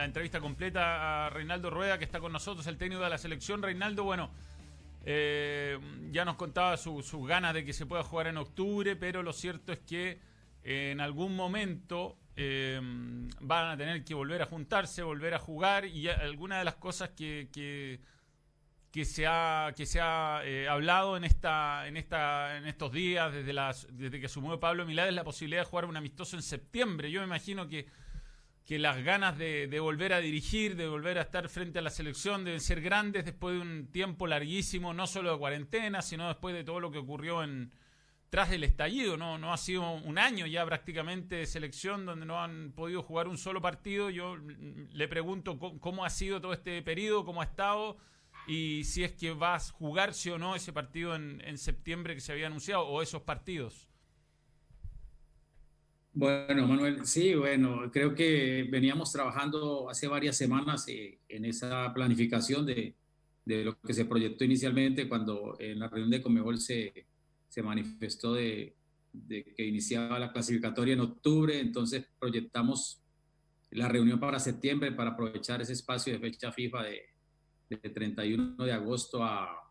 La entrevista completa a Reinaldo Rueda, que está con nosotros, el técnico de la selección. Reinaldo, bueno, ya nos contaba sus ganas de que se pueda jugar en octubre, pero lo cierto es que en algún momento van a tener que volver a juntarse, volver a jugar, y alguna de las cosas que se ha hablado en estos días, desde que asumió Pablo Milad, es la posibilidad de jugar un amistoso en septiembre. Yo me imagino que las ganas de volver a dirigir, de volver a estar frente a la selección, deben ser grandes después de un tiempo larguísimo, no solo de cuarentena, sino después de todo lo que ocurrió tras el estallido. No ha sido un año ya prácticamente de selección donde no han podido jugar un solo partido. Yo le pregunto cómo ha sido todo este periodo, cómo ha estado, y si es que va a jugarse o no ese partido en septiembre que se había anunciado, o esos partidos. Bueno, Manuel, sí, bueno, creo que veníamos trabajando hace varias semanas en esa planificación de lo que se proyectó inicialmente cuando en la reunión de Conmebol se manifestó de que iniciaba la clasificatoria en octubre. Entonces proyectamos la reunión para septiembre para aprovechar ese espacio de fecha FIFA de 31 de agosto a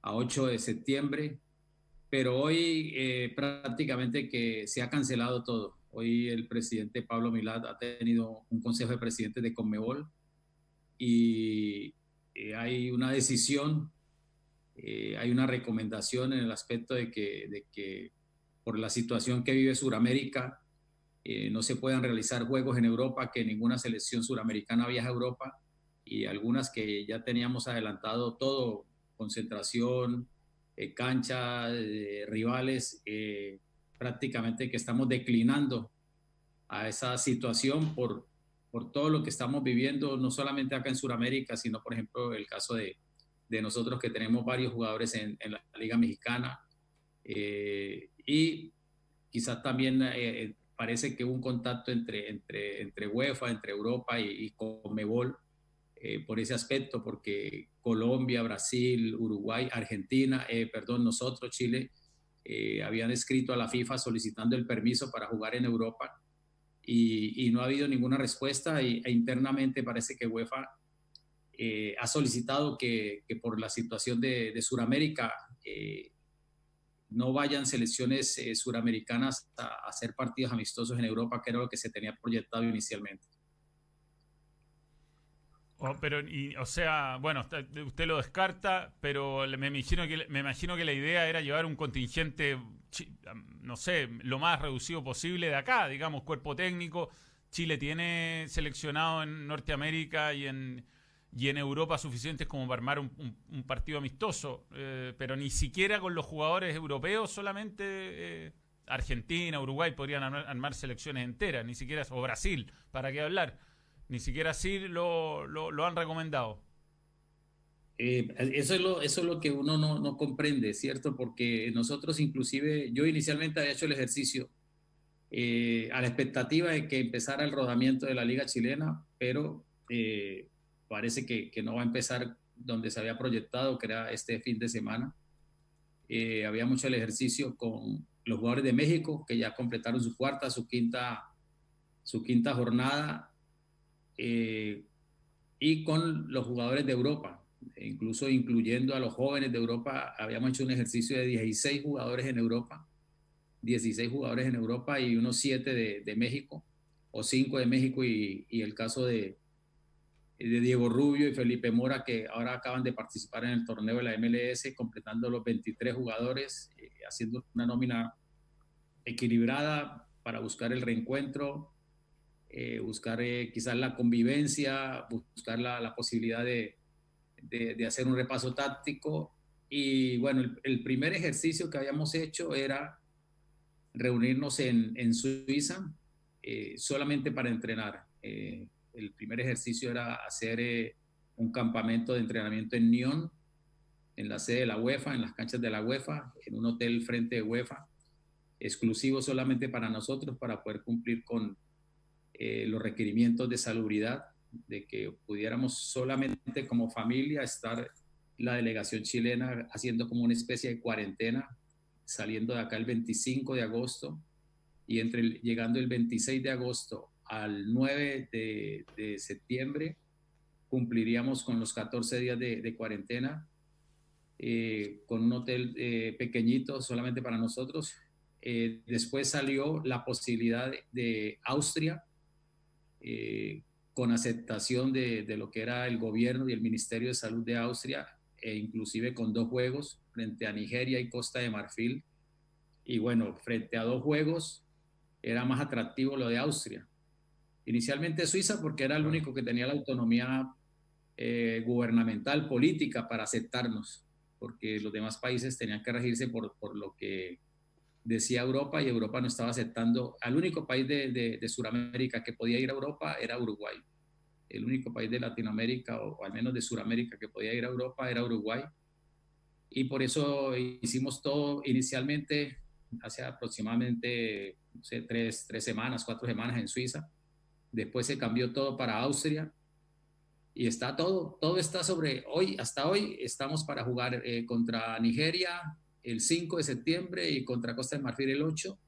8 de septiembre. Pero hoy prácticamente que se ha cancelado todo. Hoy el presidente Pablo Milad ha tenido un consejo de presidentes de Conmebol y hay una decisión, hay una recomendación en el aspecto de que por la situación que vive Sudamérica no se puedan realizar juegos en Europa, que ninguna selección suramericana viaja a Europa, y algunas que ya teníamos adelantado todo, concentración, cancha, rivales, prácticamente que estamos declinando a esa situación por todo lo que estamos viviendo, no solamente acá en Sudamérica, sino por ejemplo el caso de nosotros que tenemos varios jugadores en la Liga Mexicana, y quizás también parece que hubo un contacto entre UEFA, entre Europa y Conmebol por ese aspecto, porque Colombia, Brasil, Uruguay, Argentina, perdón, nosotros, Chile, habían escrito a la FIFA solicitando el permiso para jugar en Europa y no ha habido ninguna respuesta e internamente parece que UEFA ha solicitado que por la situación de Sudamérica no vayan selecciones suramericanas a hacer partidos amistosos en Europa, que era lo que se tenía proyectado inicialmente. O sea, bueno, usted lo descarta, pero me imagino que la idea era llevar un contingente, no sé, lo más reducido posible de acá, digamos, cuerpo técnico. Chile tiene seleccionado en Norteamérica y en Europa suficientes como para armar un partido amistoso, pero ni siquiera con los jugadores europeos, solamente Argentina, Uruguay podrían armar selecciones enteras, ni siquiera, o Brasil, ¿para qué hablar? Ni siquiera así lo han recomendado. Eso es lo que uno no comprende, ¿cierto? Porque nosotros inclusive, yo inicialmente había hecho el ejercicio a la expectativa de que empezara el rodamiento de la Liga Chilena, pero parece que no va a empezar donde se había proyectado, que era este fin de semana. Habíamos hecho el ejercicio con los jugadores de México, que ya completaron su cuarta, su quinta jornada, eh, y con los jugadores de Europa, incluso incluyendo a los jóvenes de Europa. Habíamos hecho un ejercicio de 16 jugadores en Europa, 16 jugadores en Europa y unos 7 de México, o 5 de México, y el caso de Diego Rubio y Felipe Mora, que ahora acaban de participar en el torneo de la MLS, completando los 23 jugadores, haciendo una nómina equilibrada para buscar el reencuentro, buscar quizás la convivencia, buscar la posibilidad de hacer un repaso táctico. Y bueno, el primer ejercicio que habíamos hecho era reunirnos en Suiza solamente para entrenar. El primer ejercicio era hacer un campamento de entrenamiento en Nyon, en la sede de la UEFA, en las canchas de la UEFA, en un hotel frente de UEFA, exclusivo solamente para nosotros, para poder cumplir con los requerimientos de salubridad, de que pudiéramos solamente como familia estar la delegación chilena haciendo como una especie de cuarentena, saliendo de acá el 25 de agosto y llegando el 26 de agosto al 9 de septiembre cumpliríamos con los 14 días de cuarentena, con un hotel pequeñito solamente para nosotros. Después salió la posibilidad de Austria, con aceptación de lo que era el gobierno y el Ministerio de Salud de Austria, e inclusive con 2 juegos frente a Nigeria y Costa de Marfil. Y bueno, frente a 2 juegos era más atractivo lo de Austria. Inicialmente Suiza, porque era el único que tenía la autonomía gubernamental, política para aceptarnos, porque los demás países tenían que regirse por lo que decía Europa, y Europa no estaba aceptando. Al único país de Sudamérica que podía ir a Europa era Uruguay. El único país de Latinoamérica, o al menos de Sudamérica, que podía ir a Europa era Uruguay. Y por eso hicimos todo inicialmente, hace aproximadamente, no sé, 3 semanas, 4 semanas en Suiza. Después se cambió todo para Austria. Y está todo está sobre hoy. Hasta hoy estamos para jugar contra Nigeria el 5 de septiembre y contra Costa de Marfil el 8,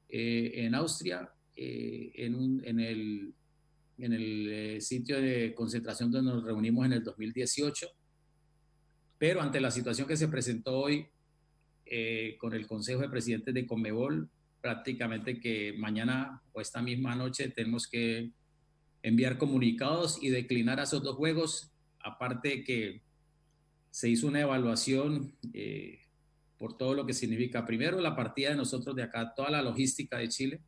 en Austria, en el sitio de concentración donde nos reunimos en el 2018. Pero ante la situación que se presentó hoy, con el Consejo de Presidentes de Conmebol, prácticamente que mañana o esta misma noche tenemos que enviar comunicados y declinar a esos 2 juegos. Aparte que se hizo una evaluación por todo lo que significa, primero, la partida de nosotros de acá, toda la logística de Chile,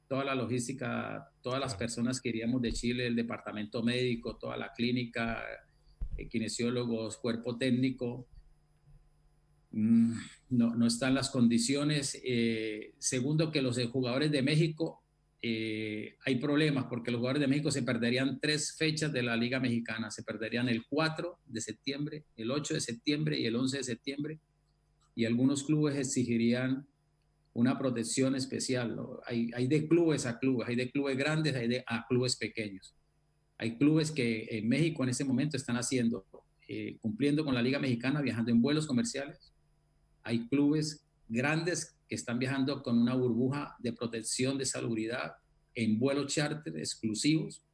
toda la logística, todas las personas que iríamos de Chile, el departamento médico, toda la clínica, kinesiólogos, cuerpo técnico, no están las condiciones. Segundo, que los jugadores de México, hay problemas porque los jugadores de México se perderían 3 fechas de la Liga Mexicana. Se perderían el 4 de septiembre, el 8 de septiembre y el 11 de septiembre. Y algunos clubes exigirían una protección especial, ¿no? Hay de clubes a clubes, hay de clubes grandes, a clubes pequeños. Hay clubes que en México en ese momento están haciendo, cumpliendo con la Liga Mexicana, viajando en vuelos comerciales. Hay clubes grandes que están viajando con una burbuja de protección de salubridad en vuelos charter exclusivos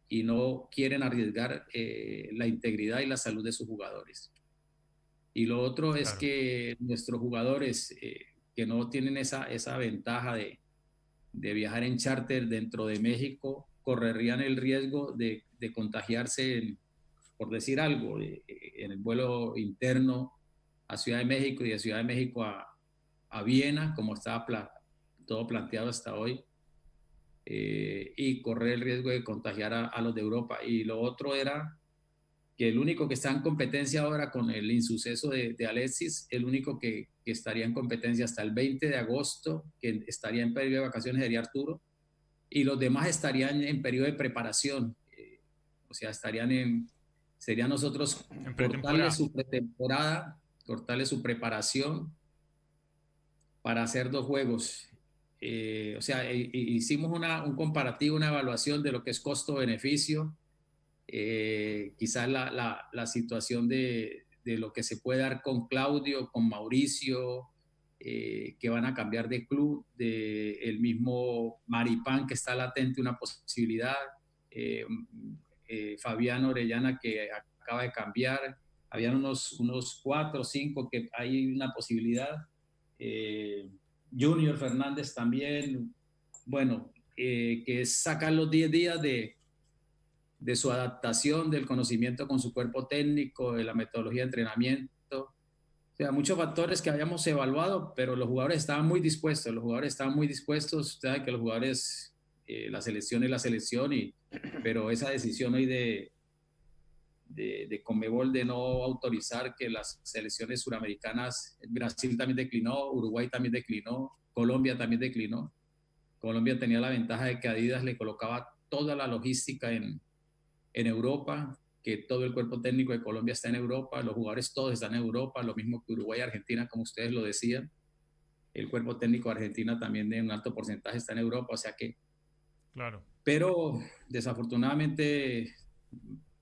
y no quieren arriesgar la integridad y la salud de sus jugadores. Y lo otro es que nuestros jugadores que no tienen esa ventaja de viajar en charter dentro de México correrían el riesgo de contagiarse, por decir algo, en el vuelo interno a Ciudad de México y de Ciudad de México a Viena, como estaba todo planteado hasta hoy, y correr el riesgo de contagiar a los de Europa. Y lo otro era que el único que está en competencia ahora con el insuceso de Alexis, el único que estaría en competencia hasta el 20 de agosto, que estaría en periodo de vacaciones, sería Arturo, y los demás estarían en periodo de preparación. O sea, sería nosotros cortarle su pretemporada, cortarle su preparación para hacer 2 juegos. O sea, hicimos un comparativo, una evaluación de lo que es costo-beneficio. Quizás la situación de lo que se puede dar con Claudio, con Mauricio, que van a cambiar de club, el mismo Maripán, que está latente una posibilidad, Fabián Orellana, que acaba de cambiar, habían unos 4 o 5 que hay una posibilidad, Junior Fernández también, bueno, que es sacar los 10 días de su adaptación, del conocimiento con su cuerpo técnico, de la metodología de entrenamiento. O sea, muchos factores que habíamos evaluado, pero los jugadores estaban muy dispuestos. Usted sabe que los jugadores, la selección es la selección, pero esa decisión hoy de Conmebol de no autorizar que las selecciones suramericanas, Brasil también declinó, Uruguay también declinó, Colombia también declinó. Colombia tenía la ventaja de que Adidas le colocaba toda la logística en Europa, que todo el cuerpo técnico de Colombia está en Europa, los jugadores todos están en Europa, lo mismo que Uruguay y Argentina, como ustedes lo decían. El cuerpo técnico de Argentina también de un alto porcentaje está en Europa, o sea que... Claro. Pero desafortunadamente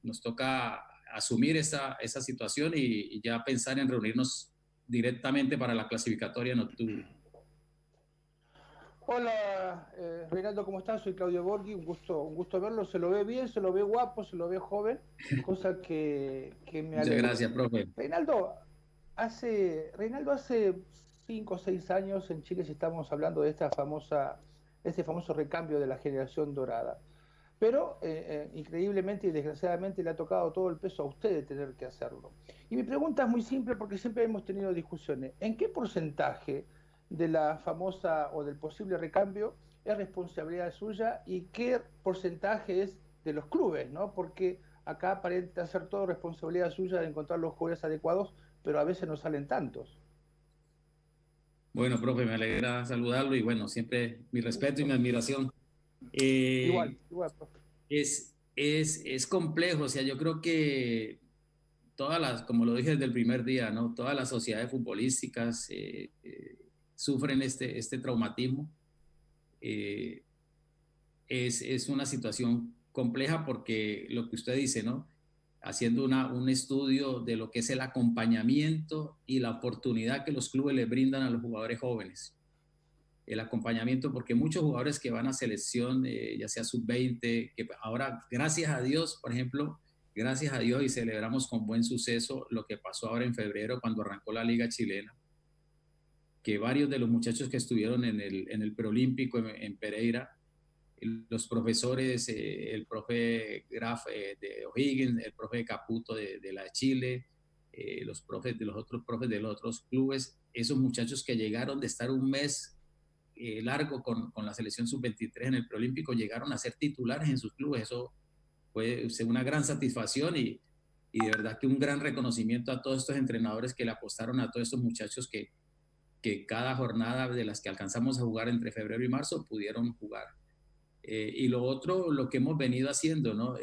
nos toca asumir esa situación y ya pensar en reunirnos directamente para la clasificatoria en octubre. Hola, Reinaldo, ¿cómo estás? Soy Claudio Borghi, un gusto verlo. Se lo ve bien, se lo ve guapo, se lo ve joven, cosa que me Muchas alegra. gracias, profe. Reinaldo, hace 5 o 6 años en Chile estamos hablando de este famoso recambio de la generación dorada. Pero increíblemente y desgraciadamente le ha tocado todo el peso a usted de tener que hacerlo. Y mi pregunta es muy simple porque siempre hemos tenido discusiones. ¿En qué porcentaje de la famosa o del posible recambio es responsabilidad suya y qué porcentaje es de los clubes, ¿no? Porque acá aparenta ser todo responsabilidad suya de encontrar los jugadores adecuados, pero a veces no salen tantos. Bueno, profe, me alegra saludarlo y bueno, siempre mi respeto y mi Gusto. admiración. Igual, Eh, igual, profe. es complejo, o sea, yo creo que todas las, como lo dije desde el primer día, ¿no? Todas las sociedades futbolísticas sufren este traumatismo. Eh, es una situación compleja porque lo que usted dice, ¿no? Haciendo un estudio de lo que es el acompañamiento y la oportunidad que los clubes le brindan a los jugadores jóvenes. El acompañamiento, porque muchos jugadores que van a selección, ya sea sub-20, que ahora, gracias a Dios, por ejemplo, gracias a Dios y celebramos con buen suceso lo que pasó ahora en febrero cuando arrancó la Liga Chilena, que varios de los muchachos que estuvieron en el preolímpico en Pereira, los profesores, el profe Graf de O'Higgins, el profe Caputo de la de Chile, los profes de los otros profes de los otros clubes, esos muchachos que llegaron de estar un mes largo con la selección sub-23 en el preolímpico, llegaron a ser titulares en sus clubes. Eso fue una gran satisfacción y de verdad que un gran reconocimiento a todos estos entrenadores que le apostaron a todos estos muchachos que cada jornada de las que alcanzamos a jugar entre febrero y marzo pudieron jugar. Y lo otro, lo que hemos venido haciendo, ¿no?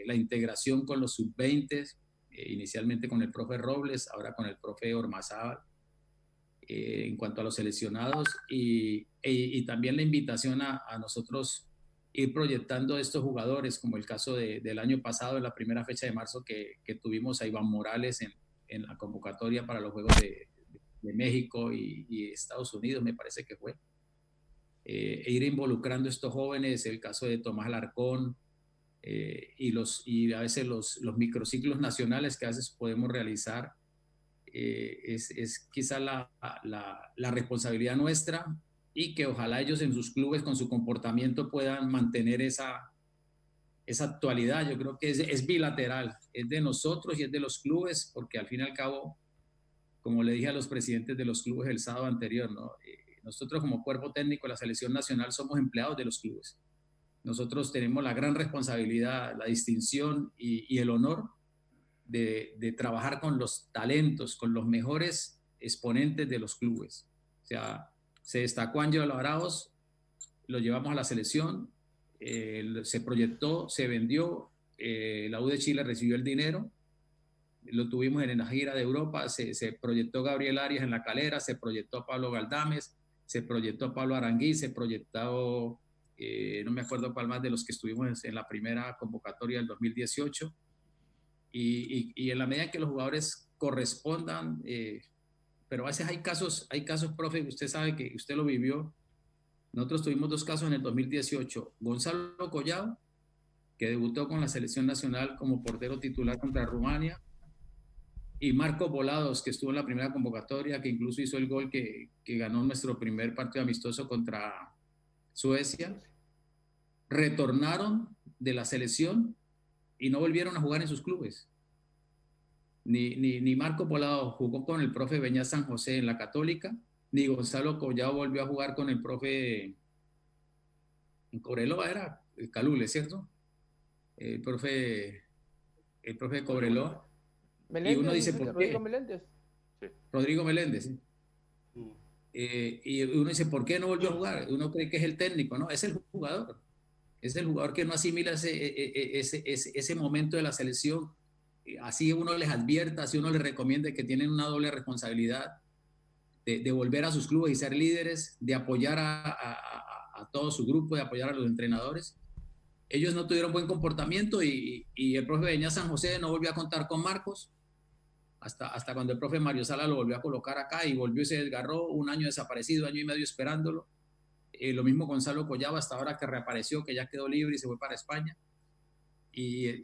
La integración con los sub-20, inicialmente con el profe Robles, ahora con el profe Ormazábal, en cuanto a los seleccionados, y también la invitación a nosotros ir proyectando estos jugadores, como el caso del año pasado, en la primera fecha de marzo, que tuvimos a Iván Morales en la convocatoria para los Juegos de México y Estados Unidos, me parece que fue. E ir involucrando a estos jóvenes, el caso de Tomás Alarcón, y a veces los microciclos nacionales que a veces podemos realizar, es quizá la responsabilidad nuestra y que ojalá ellos en sus clubes con su comportamiento puedan mantener esa actualidad. Yo creo que es bilateral, es de nosotros y es de los clubes, porque al fin y al cabo, como le dije a los presidentes de los clubes el sábado anterior, ¿no? Nosotros como cuerpo técnico de la selección nacional somos empleados de los clubes. Nosotros tenemos la gran responsabilidad, la distinción y el honor de trabajar con los talentos, con los mejores exponentes de los clubes. O sea, se destacó Ángelo Arauz, lo llevamos a la selección, se proyectó, se vendió, la U de Chile recibió el dinero, lo tuvimos en la gira de Europa, se proyectó Gabriel Arias en La Calera, se proyectó Pablo Galdames, se proyectó Pablo Aranguí, se proyectó, no me acuerdo cuál más de los que estuvimos en la primera convocatoria del 2018, y en la medida que los jugadores correspondan, pero a veces hay casos, profe, usted sabe que usted lo vivió. Nosotros tuvimos 2 casos en el 2018. Gonzalo Collado, que debutó con la selección nacional como portero titular contra Rumania, y Marcos Volados, que estuvo en la primera convocatoria, que incluso hizo el gol que ganó nuestro primer partido amistoso contra Suecia. Retornaron de la selección y no volvieron a jugar en sus clubes. Ni Marco Polado jugó con el profe Beñat San José en la Católica, ni Gonzalo Collado volvió a jugar con el profe en Cobreloa, era el Calule, ¿cierto? El profe, el profe Cobreloa. Y uno Meléndez, dice, dice que ¿por Rodrigo qué? Meléndez. Sí. Rodrigo Meléndez. ¿Sí? Mm. Y uno dice, ¿por qué no volvió a jugar? Uno cree que es el técnico, ¿no? Es el jugador. Es el jugador que no asimila ese momento de la selección. Así uno les advierta, así uno les recomienda que tienen una doble responsabilidad de volver a sus clubes y ser líderes, de apoyar a todo su grupo, de apoyar a los entrenadores. Ellos no tuvieron buen comportamiento y el profe Beñat San José no volvió a contar con Marcos hasta cuando el profe Mario Sala lo volvió a colocar acá y volvió y se desgarró, un año desaparecido, 1 año y medio esperándolo. lo mismo Gonzalo Collado, hasta ahora que reapareció, que ya quedó libre y se fue para España. Y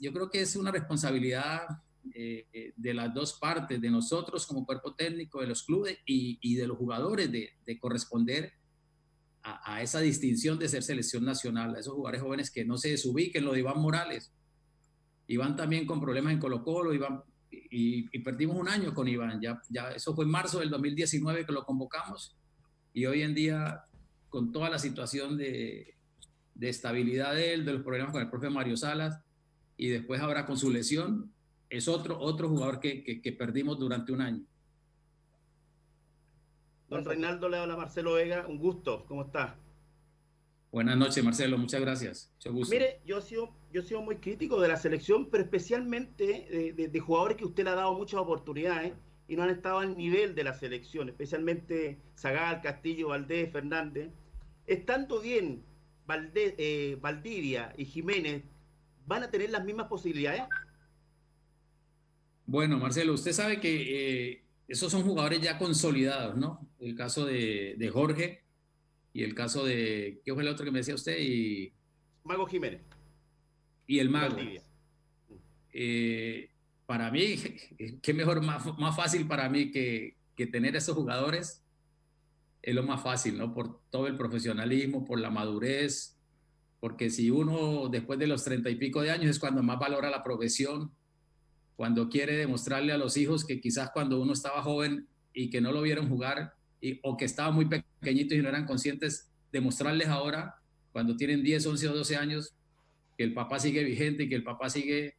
yo creo que es una responsabilidad de las dos partes, de nosotros como cuerpo técnico, de los clubes y de los jugadores, de corresponder a esa distinción de ser selección nacional, a esos jugadores jóvenes que no se desubiquen. Lo de Iván Morales, Iván también con problemas en Colo-Colo, y perdimos un año con Iván, ya eso fue en marzo del 2019 que lo convocamos, y hoy en día con toda la situación de estabilidad de él, de los problemas con el profe Mario Salas, y después ahora con su lesión, es otro jugador que perdimos durante un año. Don Reinaldo, le habla Marcelo Vega, un gusto, ¿cómo está? Buenas noches, Marcelo, muchas gracias. Mucho gusto. Mire, yo he sido muy crítico de la selección, pero especialmente de jugadores que usted le ha dado muchas oportunidades y no han estado al nivel de la selección, especialmente Zagal, Castillo, Valdés, Fernández. Estando bien Valdivia y Jiménez, ¿van a tener las mismas posibilidades? Bueno, Marcelo, usted sabe que esos son jugadores ya consolidados, ¿no? El caso de Jorge y el caso de, ¿qué fue el otro que me decía usted? Mago Jiménez. Y el Mago. Valdivia. Para mí, qué mejor, más fácil para mí que tener esos jugadores, es lo más fácil, ¿no? Por todo el profesionalismo, por la madurez, porque si uno después de los 30 y pico de años es cuando más valora la profesión, cuando quiere demostrarle a los hijos que quizás cuando uno estaba joven y que no lo vieron jugar, o que estaban muy pequeñitos y no eran conscientes, demostrarles ahora, cuando tienen 10, 11 o 12 años, que el papá sigue vigente y que el papá sigue.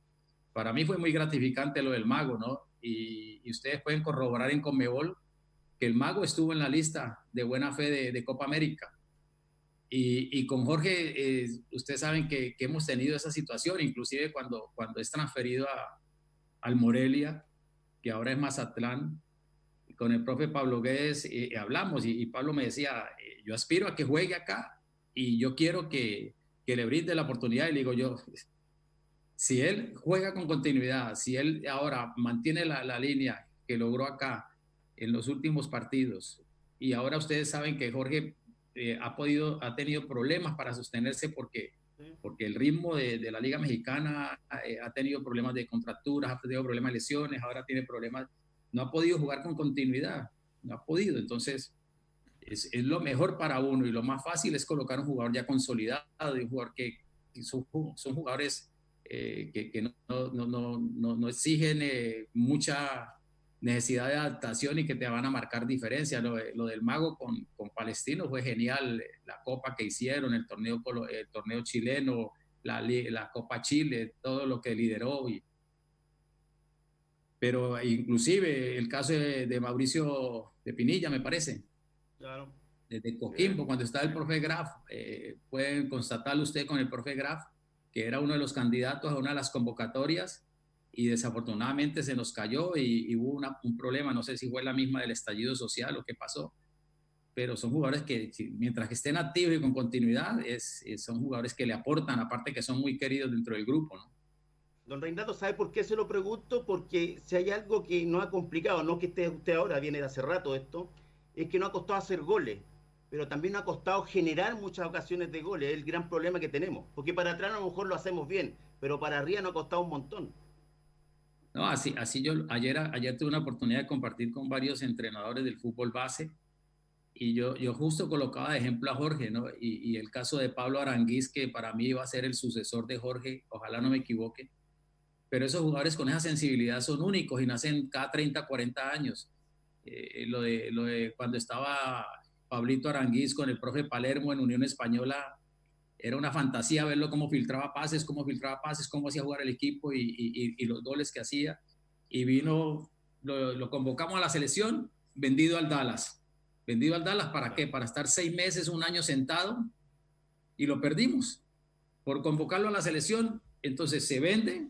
Para mí fue muy gratificante lo del Mago, ¿no? Y ustedes pueden corroborar en Conmebol que el Mago estuvo en la lista de buena fe de Copa América. Y con Jorge, ustedes saben que hemos tenido esa situación, inclusive cuando es transferido al Morelia, que ahora es Mazatlán, con el profe Pablo Guedes hablamos, y Pablo me decía, yo aspiro a que juegue acá y yo quiero que le brinde la oportunidad. Y le digo yo, si él juega con continuidad, si él ahora mantiene la línea que logró acá en los últimos partidos, y ahora ustedes saben que Jorge ha tenido problemas para sostenerse porque el ritmo de la Liga Mexicana ha tenido problemas de contracturas, ha tenido problemas de lesiones, ahora tiene problemas, no ha podido jugar con continuidad, no ha podido. Entonces es lo mejor para uno, y lo más fácil es colocar un jugador ya consolidado, y un jugador que son jugadores que no exigen mucha necesidad de adaptación y que te van a marcar diferencia. Lo del Mago con Palestino fue genial, la copa que hicieron, el torneo chileno, la Copa Chile, todo lo que lideró. Pero inclusive el caso de Mauricio de Pinilla, me parece. Claro. Desde Coquimbo, cuando estaba el profe Graf, pueden constatarlo usted con el profe Graf, que era uno de los candidatos a una de las convocatorias, y desafortunadamente se nos cayó y hubo un problema, no sé si fue la misma del estallido social o qué pasó, pero son jugadores que mientras que estén activos y con continuidad, son jugadores que le aportan, aparte que son muy queridos dentro del grupo, ¿no? Don Reinaldo, ¿sabe por qué se lo pregunto? Porque si hay algo que no ha complicado, no que usted ahora, viene de hace rato esto, es que no ha costado hacer goles, pero también no ha costado generar muchas ocasiones de goles, es el gran problema que tenemos, porque para atrás a lo mejor lo hacemos bien, pero para arriba nos ha costado un montón. No, así yo ayer tuve una oportunidad de compartir con varios entrenadores del fútbol base, y yo justo colocaba de ejemplo a Jorge, ¿no? Y el caso de Pablo Aranguiz, que para mí iba a ser el sucesor de Jorge, ojalá no me equivoque, pero esos jugadores con esa sensibilidad son únicos y nacen cada 30, 40 años. Lo de cuando estaba Pablito Aranguiz con el profe Palermo en Unión Española, era una fantasía verlo cómo filtraba pases, cómo hacía jugar el equipo y los goles que hacía. Y lo convocamos a la selección, vendido al Dallas. ¿Vendido al Dallas para qué? Para estar 6 meses, un año sentado, y lo perdimos. Por convocarlo a la selección, entonces se vende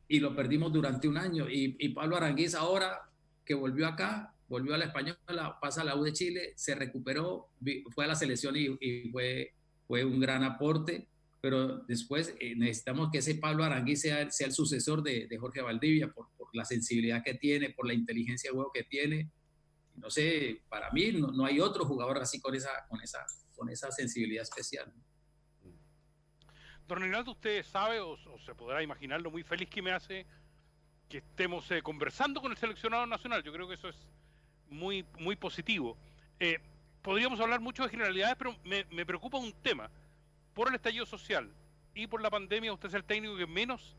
y lo perdimos durante un año. Y Pablo Aranguiz ahora que volvió acá, volvió a la Española, pasa a la U de Chile, se recuperó, fue a la selección y fue un gran aporte, pero después necesitamos que ese Pablo Aranguiz sea el sucesor de Jorge Valdivia por la sensibilidad que tiene, por la inteligencia de juego que tiene, no sé, para mí no hay otro jugador así con esa sensibilidad especial. Don Reinaldo, usted sabe o se podrá imaginar lo muy feliz que me hace que estemos conversando con el seleccionado nacional. Yo creo que eso es muy, muy positivo. Podríamos hablar mucho de generalidades, pero me preocupa un tema. Por el estallido social y por la pandemia, usted es el técnico que menos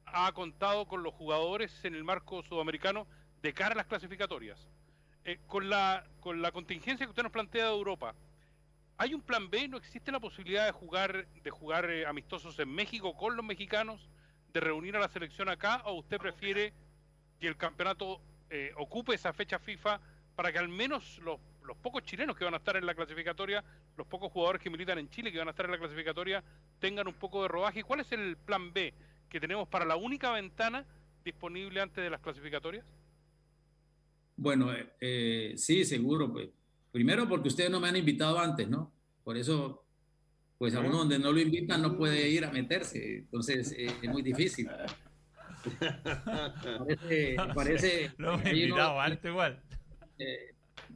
ha contado con los jugadores en el marco sudamericano de cara a las clasificatorias. Con la contingencia que usted nos plantea de Europa, ¿hay un plan B? ¿No existe la posibilidad de jugar amistosos en México con los mexicanos, de reunir a la selección acá, o usted prefiere que el campeonato ocupe esa fecha FIFA para que al menos los pocos chilenos que van a estar en la clasificatoria, los pocos jugadores que militan en Chile que van a estar en la clasificatoria, tengan un poco de rodaje? ¿Cuál es el plan B que tenemos para la única ventana disponible antes de las clasificatorias? Bueno, sí, seguro, pues. Primero porque ustedes no me han invitado antes, ¿no? Por eso, pues a uno donde no lo invitan no puede ir a meterse, entonces es muy difícil. Parece lo hemos invitado antes igual.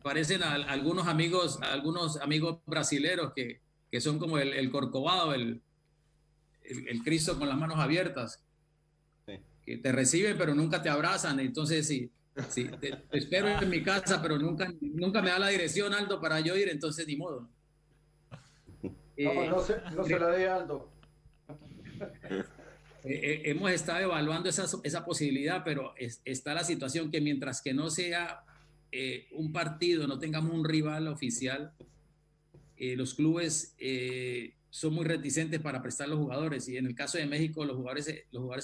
Parecen algunos amigos brasileros que son como el Corcovado, el Cristo con las manos abiertas, sí, que te reciben pero nunca te abrazan. Entonces sí, te espero en mi casa, pero nunca me da la dirección, Aldo, para yo ir, entonces ni modo. No se la dé, Aldo. Hemos estado evaluando esa posibilidad, pero está la situación que mientras que no sea un partido, no tengamos un rival oficial, los clubes son muy reticentes para prestar los jugadores, y en el caso de México los jugadores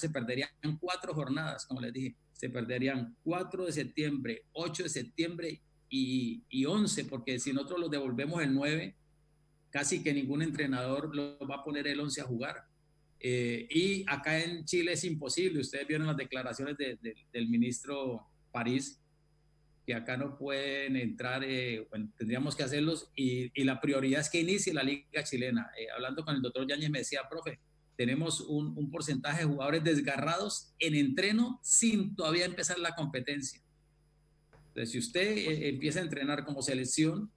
se perderían 4 jornadas, como les dije, se perderían 4 de septiembre, 8 de septiembre y 11, porque si nosotros los devolvemos el 9, casi que ningún entrenador lo va a poner el 11 a jugar. Y acá en Chile es imposible. Ustedes vieron las declaraciones del ministro París, que acá no pueden entrar, bueno, tendríamos que hacerlos, y la prioridad es que inicie la liga chilena. Hablando con el doctor Yáñez me decía, profe, tenemos un porcentaje de jugadores desgarrados en entreno sin todavía empezar la competencia. Entonces, si usted empieza a entrenar como selección,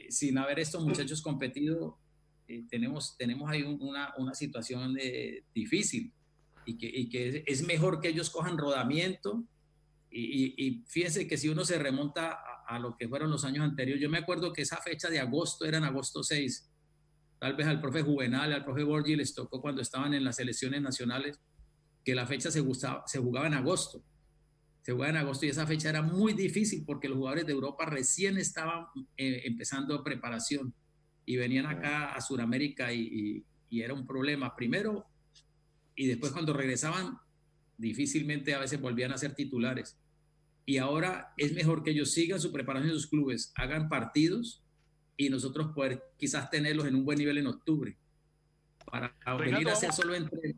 sin haber estos muchachos competido, tenemos ahí una situación difícil, y que es mejor que ellos cojan rodamiento. Y fíjense que si uno se remonta a lo que fueron los años anteriores, yo me acuerdo que esa fecha de agosto era en agosto 6. Tal vez al profe Juvenal, al profe Borgi les tocó cuando estaban en las selecciones nacionales, que la fecha se jugaba en agosto. Se jugaba en agosto, y esa fecha era muy difícil porque los jugadores de Europa recién estaban empezando preparación y venían acá a Sudamérica, y era un problema primero, y después cuando regresaban difícilmente a veces volvían a ser titulares. Y ahora es mejor que ellos sigan su preparación en sus clubes, hagan partidos, y nosotros poder quizás tenerlos en un buen nivel en octubre, para venir a hacer solo entre...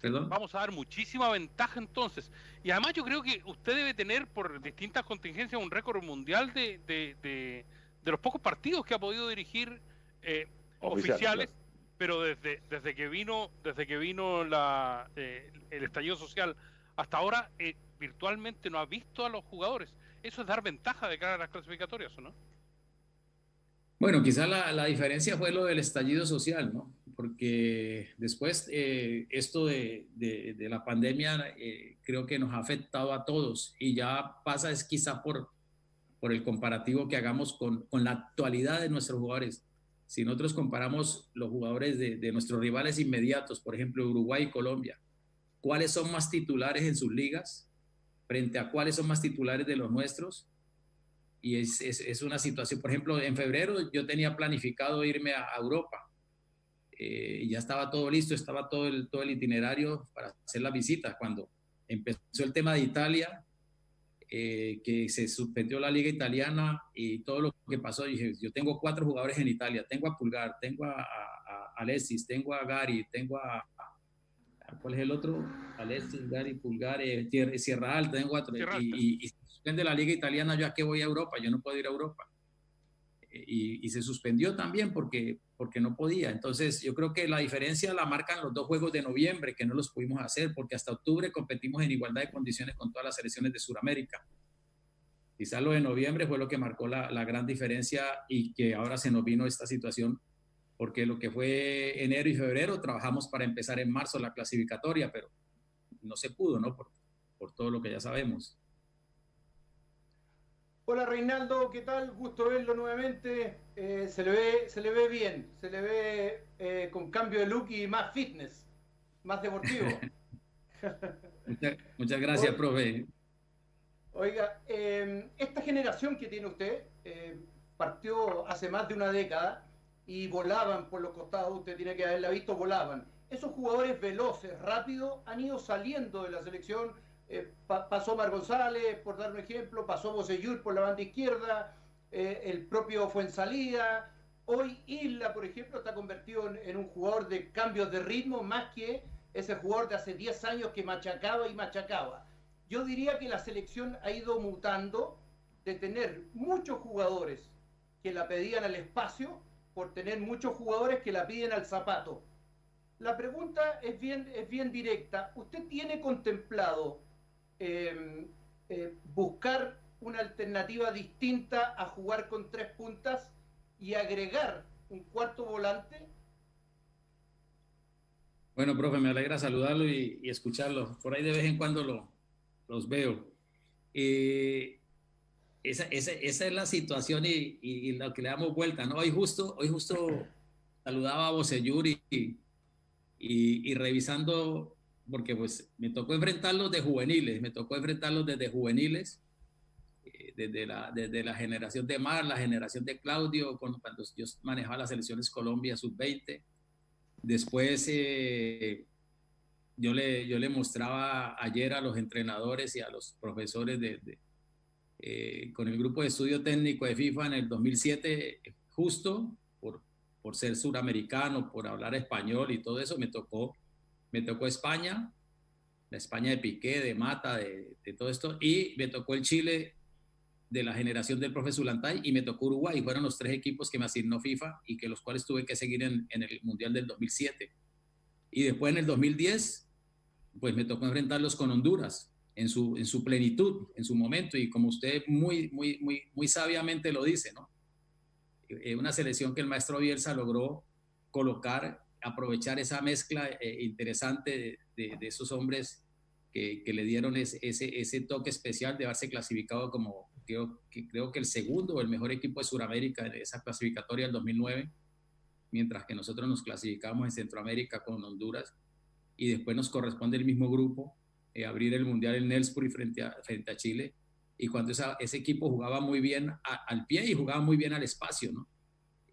¿Perdón? Vamos a dar muchísima ventaja entonces. Y además yo creo que usted debe tener por distintas contingencias un récord mundial de los pocos partidos que ha podido dirigir oficiales, claro. Pero desde que vino el estallido social hasta ahora, virtualmente no ha visto a los jugadores. Eso es dar ventaja de cara a las clasificatorias, ¿o no? Bueno, quizás la diferencia fue lo del estallido social, ¿no? Porque después esto de la pandemia creo que nos ha afectado a todos, y ya pasa es quizá por el comparativo que hagamos con la actualidad de nuestros jugadores. Si nosotros comparamos los jugadores de nuestros rivales inmediatos, por ejemplo Uruguay y Colombia, ¿cuáles son más titulares en sus ligas frente a cuáles son más titulares de los nuestros? Y es una situación, por ejemplo, en febrero yo tenía planificado irme a Europa, y ya estaba todo listo, estaba todo el itinerario para hacer las visitas. Cuando empezó el tema de Italia, que se suspendió la liga italiana y todo lo que pasó, dije, yo tengo 4 jugadores en Italia, tengo a Pulgar, tengo a Alexis, tengo a Gary, tengo ¿cuál es el otro? Alexis, Gary, Pulgar, Sierra Alta, tengo 4, y se suspende la liga italiana, ¿yo a qué voy a Europa? Yo no puedo ir a Europa. Y se suspendió también porque no podía. Entonces yo creo que la diferencia la marcan los 2 juegos de noviembre, que no los pudimos hacer porque hasta octubre competimos en igualdad de condiciones con todas las selecciones de Sudamérica. Quizás lo de noviembre fue lo que marcó la gran diferencia y que ahora se nos vino esta situación, porque lo que fue enero y febrero trabajamos para empezar en marzo la clasificatoria, pero no se pudo, ¿no? Por todo lo que ya sabemos. Hola Reinaldo, ¿qué tal? Gusto verlo nuevamente. Se le ve bien, se le ve con cambio de look y más fitness, más deportivo. Muchas gracias, profe. Oiga, esta generación que tiene usted partió hace más de una década y volaban por los costados, usted tiene que haberla visto, volaban. Esos jugadores veloces, rápidos, han ido saliendo de la selección. Pasó Mar González, por dar un ejemplo, pasó Bocellur por la banda izquierda, el propio Fuenzalida. Hoy Isla, por ejemplo, está convertido en un jugador de cambios de ritmo más que ese jugador de hace 10 años que machacaba y machacaba. Yo diría que la selección ha ido mutando de tener muchos jugadores que la pedían al espacio por tener muchos jugadores que la piden al zapato. La pregunta es bien directa. ¿Usted tiene contemplado buscar una alternativa distinta a jugar con 3 puntas y agregar un cuarto volante? Bueno, profe, me alegra saludarlo y escucharlo. Por ahí de vez en cuando los veo. Esa es la situación y lo que le damos vuelta, ¿no? Hoy justo saludaba a Bocellur y revisando, porque pues me tocó enfrentarlos desde juveniles, desde la generación de Mar, la generación de Claudio, cuando yo manejaba las selecciones Colombia sub-20. Después yo le mostraba ayer a los entrenadores y a los profesores con el grupo de estudio técnico de FIFA en el 2007, justo por ser suramericano, por hablar español y todo eso, me tocó España, la España de Piqué, de Mata, de todo esto, y me tocó el Chile de la generación del profe Zulantay, y me tocó Uruguay. Fueron los 3 equipos que me asignó FIFA y que los cuales tuve que seguir en el Mundial del 2007. Y después en el 2010, pues me tocó enfrentarlos con Honduras en su plenitud, en su momento, y como usted muy sabiamente lo dice, ¿no? Una selección que el maestro Bielsa logró colocar, aprovechar esa mezcla interesante de esos hombres que le dieron ese toque especial de haberse clasificado como, creo que el segundo o el mejor equipo de Sudamérica en esa clasificatoria del 2009, mientras que nosotros nos clasificamos en Centroamérica con Honduras, y después nos corresponde el mismo grupo abrir el Mundial en Nelsbury frente a Chile, y cuando ese equipo jugaba muy bien al pie y jugaba muy bien al espacio, ¿no?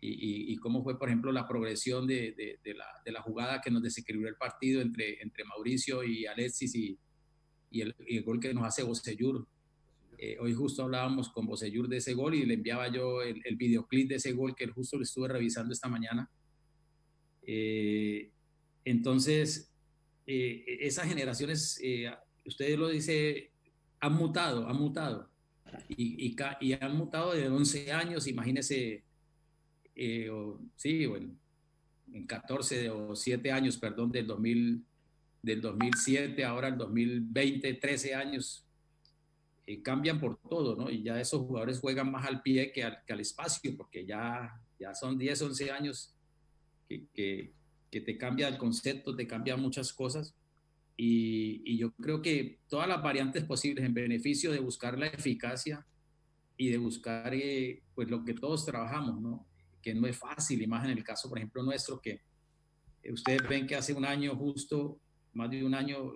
Y cómo fue, por ejemplo, la progresión de la jugada que nos desequilibró el partido entre Mauricio y Alexis y el gol que nos hace Bocellur. Hoy justo hablábamos con Bocellur de ese gol y le enviaba yo el videoclip de ese gol que justo lo estuve revisando esta mañana. Entonces, esas generaciones, ustedes lo dicen, han mutado y han mutado de 11 años, imagínense, en 14 o 7 años, perdón, del 2007, ahora el 2020, 13 años, cambian por todo, ¿no? Y ya esos jugadores juegan más al pie que al espacio, porque ya son 10, 11 años que te cambia el concepto, te cambia muchas cosas. Y yo creo que todas las variantes posibles en beneficio de buscar la eficacia y de buscar pues lo que todos trabajamos, ¿no? Que no es fácil, y más en el caso, por ejemplo, nuestro, que ustedes ven que hace un año, justo más de un año,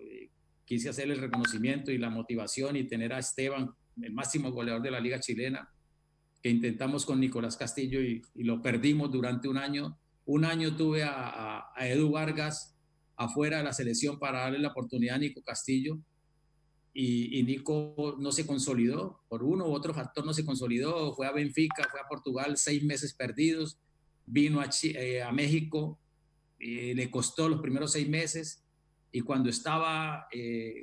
quise hacer el reconocimiento y la motivación y tener a Esteban, el máximo goleador de la Liga Chilena, que intentamos con Nicolás Castillo y lo perdimos durante un año. Un año tuve a Edu Vargas afuera de la selección para darle la oportunidad a Nico Castillo, y Nico no se consolidó, por uno u otro factor no se consolidó, fue a Benfica, fue a Portugal, 6 meses perdidos, vino a México, le costó los primeros 6 meses, y cuando estaba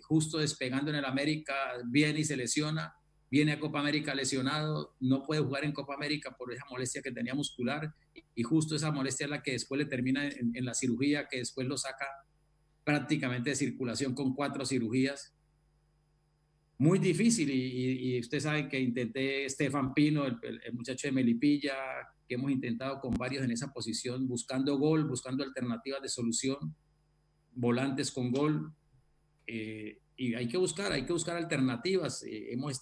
justo despegando en el América, viene y se lesiona, viene a Copa América lesionado, no puede jugar en Copa América por esa molestia que tenía muscular, y justo esa molestia es la que después le termina en la cirugía, que después lo saca prácticamente de circulación con 4 cirugías. muy difícil y usted sabe que intenté Estefan Pino, el muchacho de Melipilla, que hemos intentado con varios en esa posición, buscando gol, buscando alternativas de solución, volantes con gol, y hay que buscar alternativas.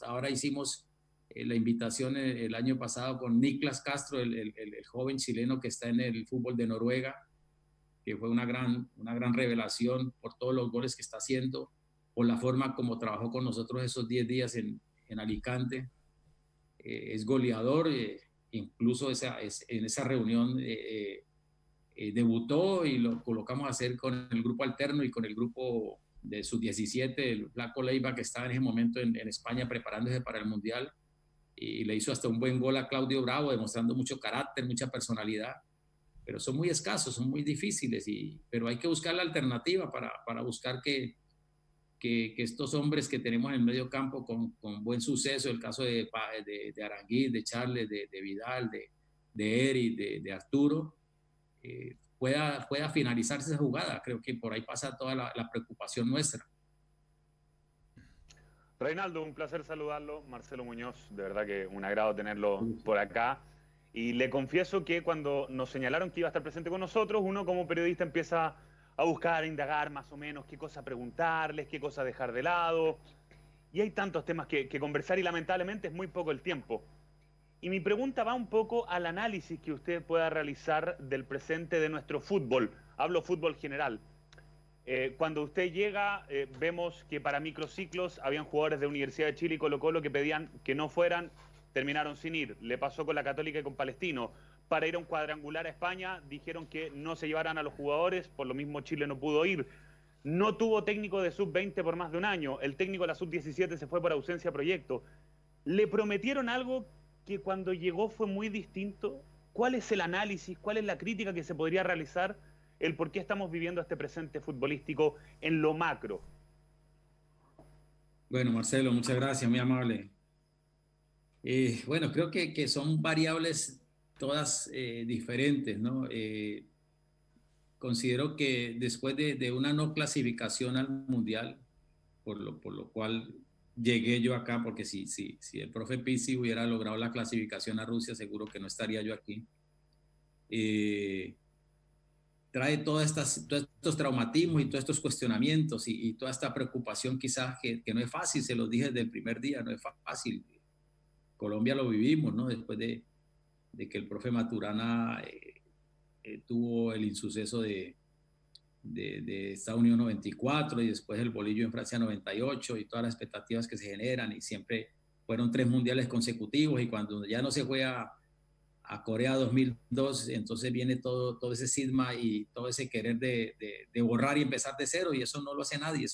Ahora hicimos la invitación el año pasado con Niklas Castro, el joven chileno que está en el fútbol de Noruega, que fue una gran revelación por todos los goles que está haciendo, por la forma como trabajó con nosotros esos 10 días en Alicante. Es goleador, incluso en esa reunión debutó y lo colocamos a hacer con el grupo alterno y con el grupo de sub-17, el Flaco Leiva, que estaba en ese momento en España preparándose para el Mundial, y le hizo hasta un buen gol a Claudio Bravo, demostrando mucho carácter, mucha personalidad, pero son muy escasos, son muy difíciles, pero hay que buscar la alternativa para buscar que estos hombres que tenemos en el medio campo con buen suceso, el caso de Aranguiz, de Charles, de Vidal, de Eric, de Arturo, pueda finalizarse esa jugada. Creo que por ahí pasa toda la preocupación nuestra. Reinaldo, un placer saludarlo. Marcelo Muñoz, de verdad que un agrado tenerlo por acá. Y le confieso que cuando nos señalaron que iba a estar presente con nosotros, uno como periodista empieza a buscar, a indagar más o menos qué cosa preguntarles, qué cosa dejar de lado. Y hay tantos temas que conversar y lamentablemente es muy poco el tiempo. Y mi pregunta va un poco al análisis que usted pueda realizar del presente de nuestro fútbol. Hablo fútbol general. Cuando usted llega, vemos que para microciclos habían jugadores de Universidad de Chile y Colo-Colo que pedían que no fueran, terminaron sin ir. Le pasó con la Católica y con Palestino. Para ir a un cuadrangular a España dijeron que no se llevaran a los jugadores, por lo mismo Chile no pudo ir. No tuvo técnico de sub-20 por más de un año. El técnico de la sub-17 se fue por ausencia de proyecto. ¿Le prometieron algo que cuando llegó fue muy distinto? ¿Cuál es el análisis, cuál es la crítica que se podría realizar, el por qué estamos viviendo este presente futbolístico en lo macro? Bueno, Marcelo, muchas gracias, muy amable. Bueno, creo que son variables todas diferentes, ¿no? Considero que después de una no clasificación al Mundial, por lo cual llegué yo acá, porque si el profe Pizzi hubiera logrado la clasificación a Rusia, seguro que no estaría yo aquí. Trae todos estos traumatismos y todos estos cuestionamientos y toda esta preocupación quizás que no es fácil, se los dije desde el primer día, no es fácil. Colombia lo vivimos, ¿no? Después de que el profe Maturana tuvo el insuceso de Estados Unidos 94 y después el bolillo en Francia 98 y todas las expectativas que se generan, y siempre fueron 3 mundiales consecutivos, y cuando ya no se juega a Corea 2002, entonces viene todo ese cisma y todo ese querer de borrar y empezar de cero, y eso no lo hace nadie,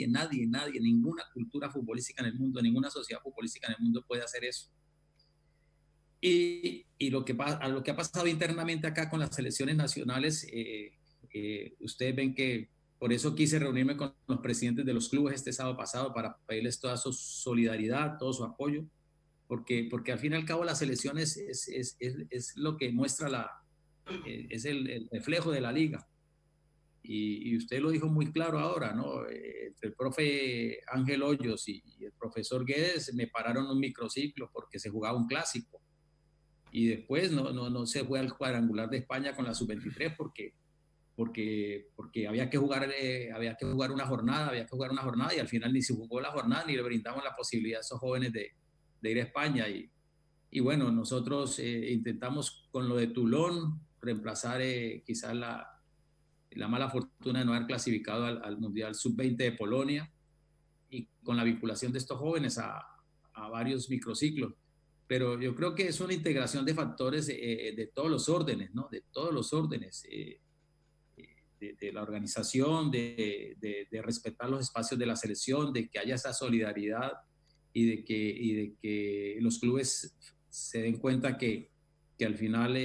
nadie, ninguna cultura futbolística en el mundo, ninguna sociedad futbolística en el mundo puede hacer eso. Y lo que ha pasado internamente acá con las selecciones nacionales, ustedes ven que por eso quise reunirme con los presidentes de los clubes este sábado pasado para pedirles toda su solidaridad, todo su apoyo, porque al fin y al cabo las selecciones es lo que muestra es el reflejo de la liga. Y usted lo dijo muy claro ahora, ¿no? El profe Ángel Hoyos y el profesor Guedes me pararon un microciclo porque se jugaba un clásico. Y después no se fue al cuadrangular de España con la sub-23 porque había que jugar una jornada, y al final ni se jugó la jornada ni le brindamos la posibilidad a esos jóvenes de ir a España. Y bueno, nosotros intentamos con lo de Toulon reemplazar quizás la mala fortuna de no haber clasificado al Mundial Sub-20 de Polonia, y con la vinculación de estos jóvenes a varios microciclos. Pero yo creo que es una integración de factores de todos los órdenes, ¿no? De todos los órdenes, de la organización, de respetar los espacios de la selección, de que haya esa solidaridad y de que los clubes se den cuenta que al final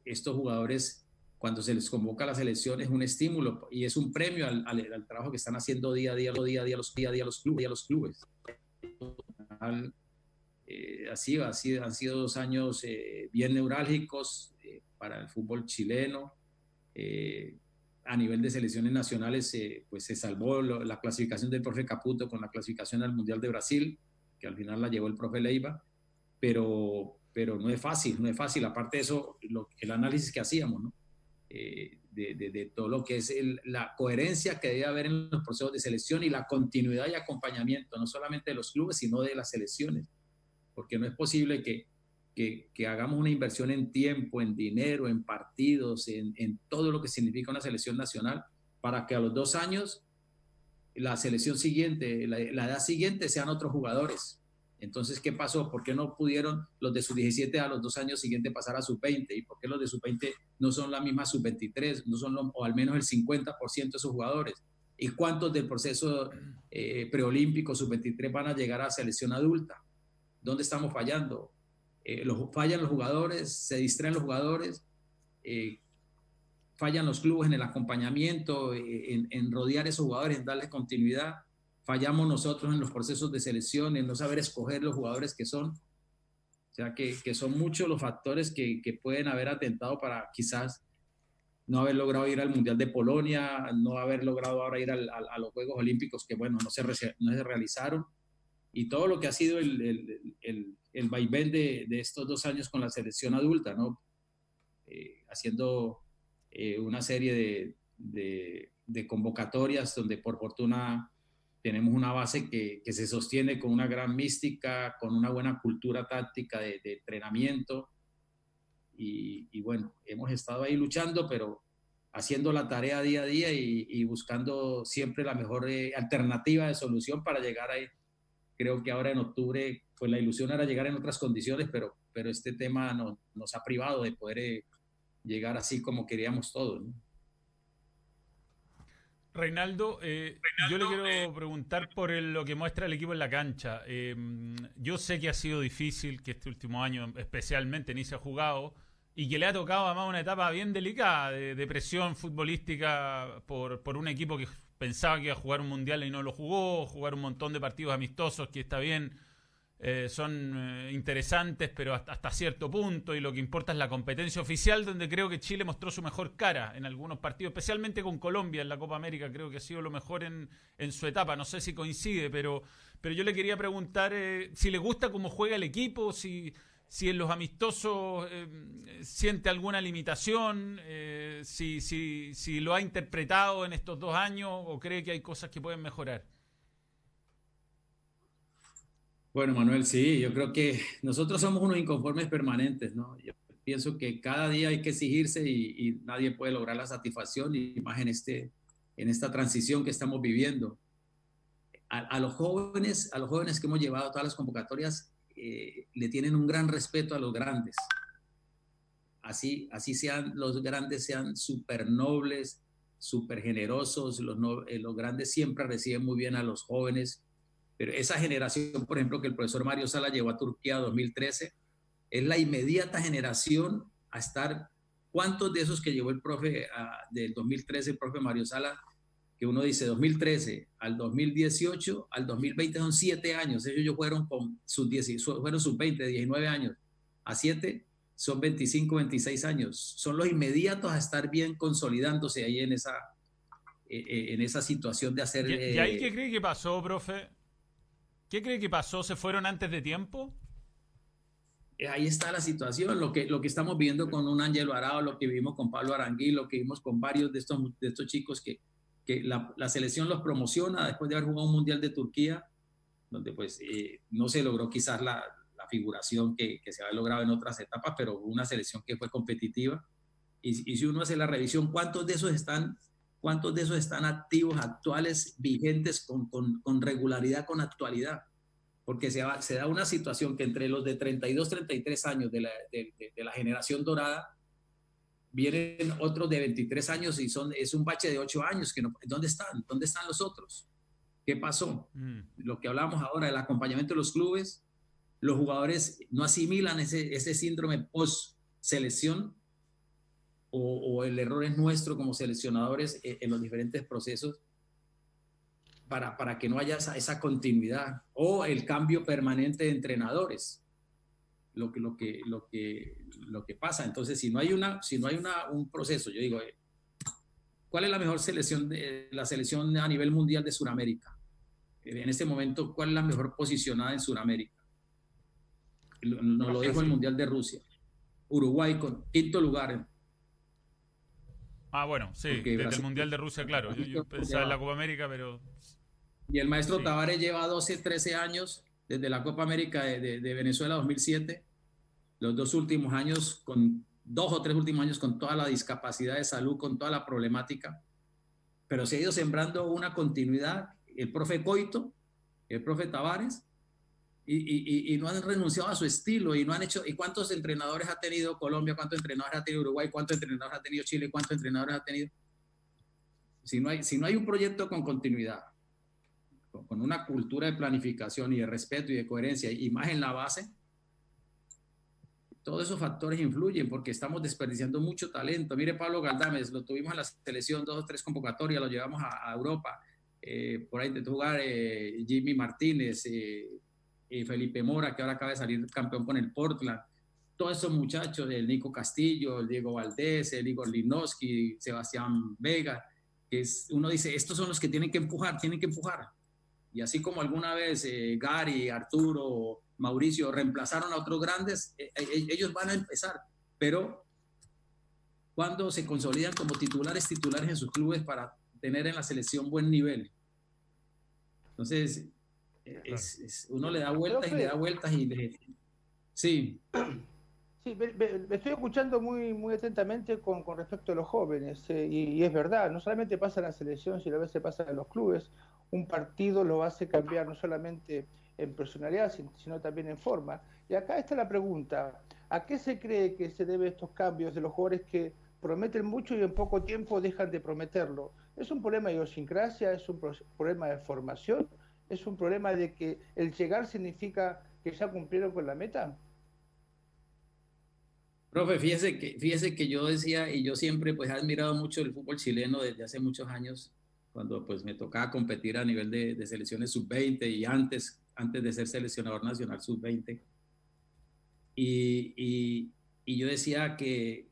estos jugadores, cuando se les convoca a la selección, es un estímulo y es un premio al trabajo que están haciendo día a día los clubes. Han sido 2 años bien neurálgicos para el fútbol chileno. a nivel de selecciones nacionales, pues se salvó la clasificación del profe Caputo con la clasificación al Mundial de Brasil, que al final la llevó el profe Leiva, pero no es fácil, no es fácil. Aparte de eso, el análisis que hacíamos, ¿no? De todo lo que es la coherencia que debe haber en los procesos de selección y la continuidad y acompañamiento, no solamente de los clubes, sino de las selecciones, porque no es posible que hagamos una inversión en tiempo, en dinero, en partidos, en todo lo que significa una selección nacional, para que a los 2 años la selección siguiente, la edad siguiente sean otros jugadores. Entonces, ¿qué pasó? ¿Por qué no pudieron los de sub-17 a los 2 años siguientes pasar a sub-20? ¿Y por qué los de sub-20 no son la misma sub-23? No son o al menos el 50% de esos jugadores. ¿Y cuántos del proceso preolímpico sub-23 van a llegar a selección adulta? ¿Dónde estamos fallando? Fallan los jugadores, se distraen los jugadores, fallan los clubes en el acompañamiento, en rodear a esos jugadores, en darles continuidad. Fallamos nosotros en los procesos de selección, en no saber escoger los jugadores que son. O sea, que son muchos los factores que pueden haber atentado para quizás no haber logrado ir al Mundial de Polonia, no haber logrado ahora ir a los Juegos Olímpicos, que bueno, no se realizaron. Y todo lo que ha sido el vaivén de estos 2 años con la selección adulta, ¿no? Haciendo una serie de convocatorias donde por fortuna tenemos una base que se sostiene con una gran mística, con una buena cultura táctica de entrenamiento. Y bueno, hemos estado ahí luchando, pero haciendo la tarea día a día y buscando siempre la mejor alternativa de solución para llegar ahí. Creo que ahora en octubre, pues la ilusión era llegar en otras condiciones, pero este tema nos ha privado de poder llegar así como queríamos todos, ¿no? Reinaldo, yo le quiero preguntar por lo que muestra el equipo en la cancha. Yo sé que ha sido difícil, que este último año especialmente ni se ha jugado, y que le ha tocado además una etapa bien delicada de presión futbolística por un equipo que pensaba que iba a jugar un mundial y no lo jugó, jugar un montón de partidos amistosos que está bien, son interesantes, pero hasta cierto punto, y lo que importa es la competencia oficial, donde creo que Chile mostró su mejor cara en algunos partidos, especialmente con Colombia en la Copa América. Creo que ha sido lo mejor en su etapa. No sé si coincide, pero yo le quería preguntar si le gusta cómo juega el equipo, si en los amistosos siente alguna limitación, si lo ha interpretado en estos 2 años o cree que hay cosas que pueden mejorar. Bueno, Manuel, sí, yo creo que nosotros somos unos inconformes permanentes, ¿no? Yo pienso que cada día hay que exigirse y nadie puede lograr la satisfacción, y más en esta transición que estamos viviendo. A los jóvenes que hemos llevado a todas las convocatorias, le tienen un gran respeto a los grandes. Así sean los grandes, sean súper nobles, súper generosos, los grandes siempre reciben muy bien a los jóvenes. Pero esa generación, por ejemplo, que el profesor Mario Sala llevó a Turquía 2013, es la inmediata generación a estar. ¿Cuántos de esos que llevó el profe del 2013, el profe Mario Sala, que uno dice 2013 al 2018, al 2020 son 7 años? Ellos fueron con fueron sus 20, 19 años. A 7 son 25, 26 años. Son los inmediatos a estar bien consolidándose ahí en esa situación de hacer... ¿Y ahí qué cree que pasó, profe? ¿Qué cree que pasó? ¿Se fueron antes de tiempo? Ahí está la situación, lo que estamos viendo con un Ángelo Arao, lo que vimos con Pablo Aranguí, lo que vimos con varios de estos chicos que la selección los promociona después de haber jugado un Mundial de Turquía, donde pues no se logró quizás la figuración que se había logrado en otras etapas, pero una selección que fue competitiva. Y si uno hace la revisión, ¿cuántos de esos están activos, actuales, vigentes, con regularidad, con actualidad? Porque se da una situación que entre los de 32, 33 años de la generación dorada, vienen otros de 23 años y es un bache de 8 años. ¿Dónde están? ¿Dónde están los otros? ¿Qué pasó? Lo que hablamos ahora, el acompañamiento de los clubes, los jugadores no asimilan ese síndrome post-selección, o el error es nuestro como seleccionadores en los diferentes procesos para que no haya esa continuidad, o el cambio permanente de entrenadores, lo que pasa. Entonces, si no hay un proceso, yo digo, ¿cuál es la mejor selección, la selección a nivel mundial de Sudamérica? En este momento, ¿cuál es la mejor posicionada en Sudamérica? Nos lo dijo el Mundial de Rusia. Uruguay con 5º lugar. Bueno, sí, desde Brasil, el Mundial de Rusia, claro. Yo pensaba en la Copa América, pero... Y el maestro Tavares lleva 12, 13 años desde la Copa América de Venezuela 2007, los 2 últimos años, con 2 o 3 últimos años con toda la discapacidad de salud, con toda la problemática, pero se ha ido sembrando una continuidad, el profe Coito, el profe Tavares, y no han renunciado a su estilo, y no han hecho, ¿y cuántos entrenadores ha tenido Colombia? ¿Cuántos entrenadores ha tenido Uruguay? ¿Cuántos entrenadores ha tenido Chile? ¿Cuántos entrenadores ha tenido? Si no hay un proyecto con continuidad, con una cultura de planificación y de respeto y de coherencia, y más en la base, todos esos factores influyen porque estamos desperdiciando mucho talento. Mire, Pablo Galdames, lo tuvimos en la selección, 2 o 3 convocatorias, lo llevamos a Europa, por ahí intentó jugar Jimmy Martínez, Felipe Mora, que ahora acaba de salir campeón con el Portland. Todos esos muchachos, el Nico Castillo, el Diego Valdés, el Igor Linovsky, Sebastián Vega, uno dice, estos son los que tienen que empujar. Y así como alguna vez Gary, Arturo, Mauricio reemplazaron a otros grandes, ellos van a empezar, pero cuando se consolidan como titulares en sus clubes para tener en la selección buen nivel. Entonces, uno le da vueltas y le da vueltas Sí. Sí, me estoy escuchando muy atentamente con respecto a los jóvenes, y es verdad, no solamente pasa en la selección, sino a veces pasa en los clubes. Un partido lo hace cambiar no solamente en personalidad, sino también en forma. Y acá está la pregunta, ¿a qué se cree que se deben estos cambios de los jugadores que prometen mucho y en poco tiempo dejan de prometerlo? ¿Es un problema de idiosincrasia? ¿Es un problema de formación? ¿Es un problema de que el llegar significa que ya cumplieron con la meta? Profe, fíjese que yo decía, y yo siempre pues he admirado mucho el fútbol chileno desde hace muchos años, cuando pues me tocaba competir a nivel de selecciones sub-20 y antes de ser seleccionador nacional sub-20. Y yo decía que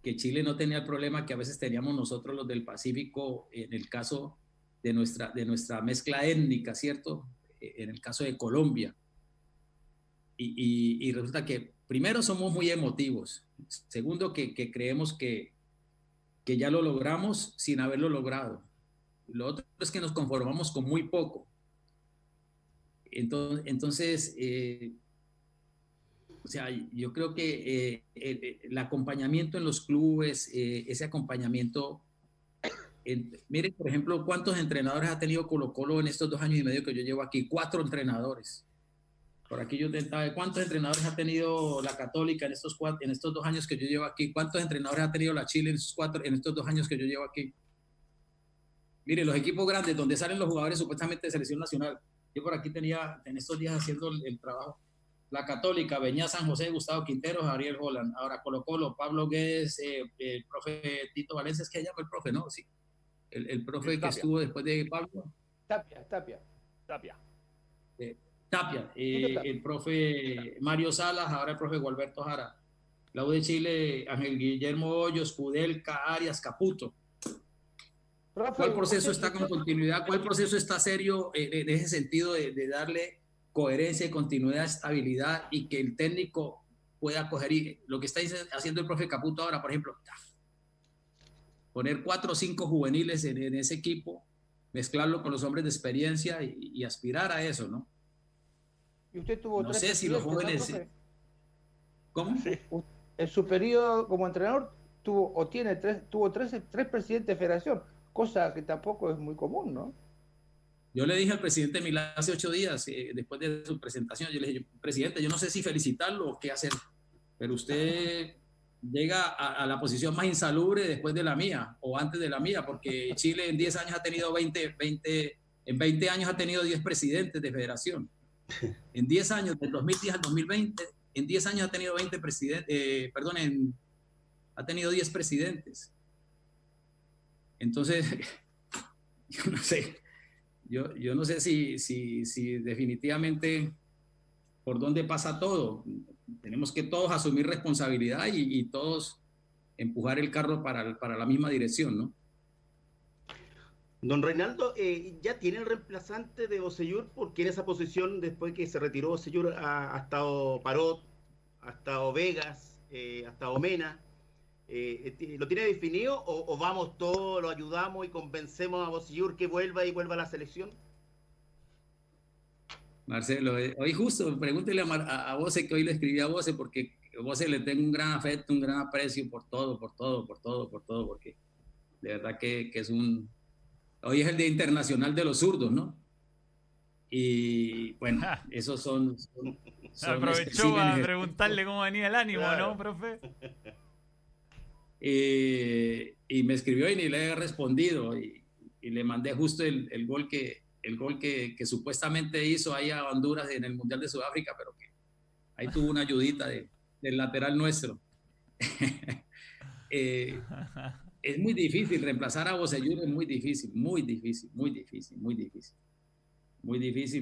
Chile no tenía el problema que a veces teníamos nosotros los del Pacífico en el caso de nuestra mezcla étnica, ¿cierto? En el caso de Colombia. Y resulta que primero somos muy emotivos, segundo que creemos que ya lo logramos sin haberlo logrado. Lo otro es que nos conformamos con muy poco. Entonces, o sea, yo creo que el acompañamiento en los clubes, ese acompañamiento, miren, por ejemplo, ¿cuántos entrenadores ha tenido Colo-Colo en estos 2 años y medio que yo llevo aquí? 4 entrenadores. Por aquí yo intentaba, ¿cuántos entrenadores ha tenido la Católica en estos 2 años que yo llevo aquí? ¿Cuántos entrenadores ha tenido la Chile en estos 2 años que yo llevo aquí? Mire, los equipos grandes donde salen los jugadores supuestamente de selección nacional. Yo por aquí tenía, en estos días haciendo el trabajo, la Católica, Beñá San José, Gustavo Quinteros, Ariel Holland. Ahora Colo-Colo, Pablo Guedes, el profe Tito Valencia, es que llama el profe, ¿no? Sí. El profe que estuvo después de Pablo. Tapia. El profe Mario Salas, ahora el profe Gualberto Jara. La U de Chile, Ángel Guillermo Hoyos, Kudelka, Arias, Caputo. ¿Cuál proceso está con continuidad? ¿Cuál proceso está serio en ese sentido de darle coherencia, continuidad, estabilidad y que el técnico pueda coger? Y lo que está haciendo el profe Caputo ahora, por ejemplo, poner 4 o 5 juveniles en ese equipo, mezclarlo con los hombres de experiencia y aspirar a eso, ¿no? Y usted tuvo no sé si los jóvenes... ¿no, ¿Cómo? Sí. En su periodo como entrenador tuvo tres presidentes de federación, cosa que tampoco es muy común, ¿no? Yo le dije al presidente Milá hace 8 días, después de su presentación, yo le dije, presidente, yo no sé si felicitarlo o qué hacer, pero usted llega a la posición más insalubre después de la mía o antes de la mía, porque Chile en 10 años ha tenido en 20 años ha tenido 10 presidentes de federación. En 10 años, del 2010 al 2020, en 10 años ha tenido 20 presidentes, ha tenido 10 presidentes. Entonces, yo no sé si definitivamente por dónde pasa todo. Tenemos que todos asumir responsabilidad y todos empujar el carro para la misma dirección, ¿no? Don Reinaldo, ¿ya tiene el reemplazante de Bocellur? Porque en esa posición, después que se retiró Bocellur, ha estado Parot, ha estado Vegas, ha estado Mena. ¿Lo tiene definido o vamos todos, lo ayudamos y convencemos a Bocellur que vuelva y vuelva a la selección? Marcelo, hoy justo, pregúntele a Voce, que hoy le escribí a Voce, porque a Voce le tengo un gran afecto, un gran aprecio por todo, porque de verdad que es un... Hoy es el Día Internacional de los Zurdos, ¿no? Y bueno, esos son aprovechó a preguntarle cómo venía el ánimo, claro. ¿No, profe? Y me escribió y ni le he respondido, y le mandé justo el gol que supuestamente hizo ahí a Honduras en el Mundial de Sudáfrica, pero que ahí tuvo una ayudita del lateral nuestro. Es muy difícil reemplazar a Bocellur, es muy difícil.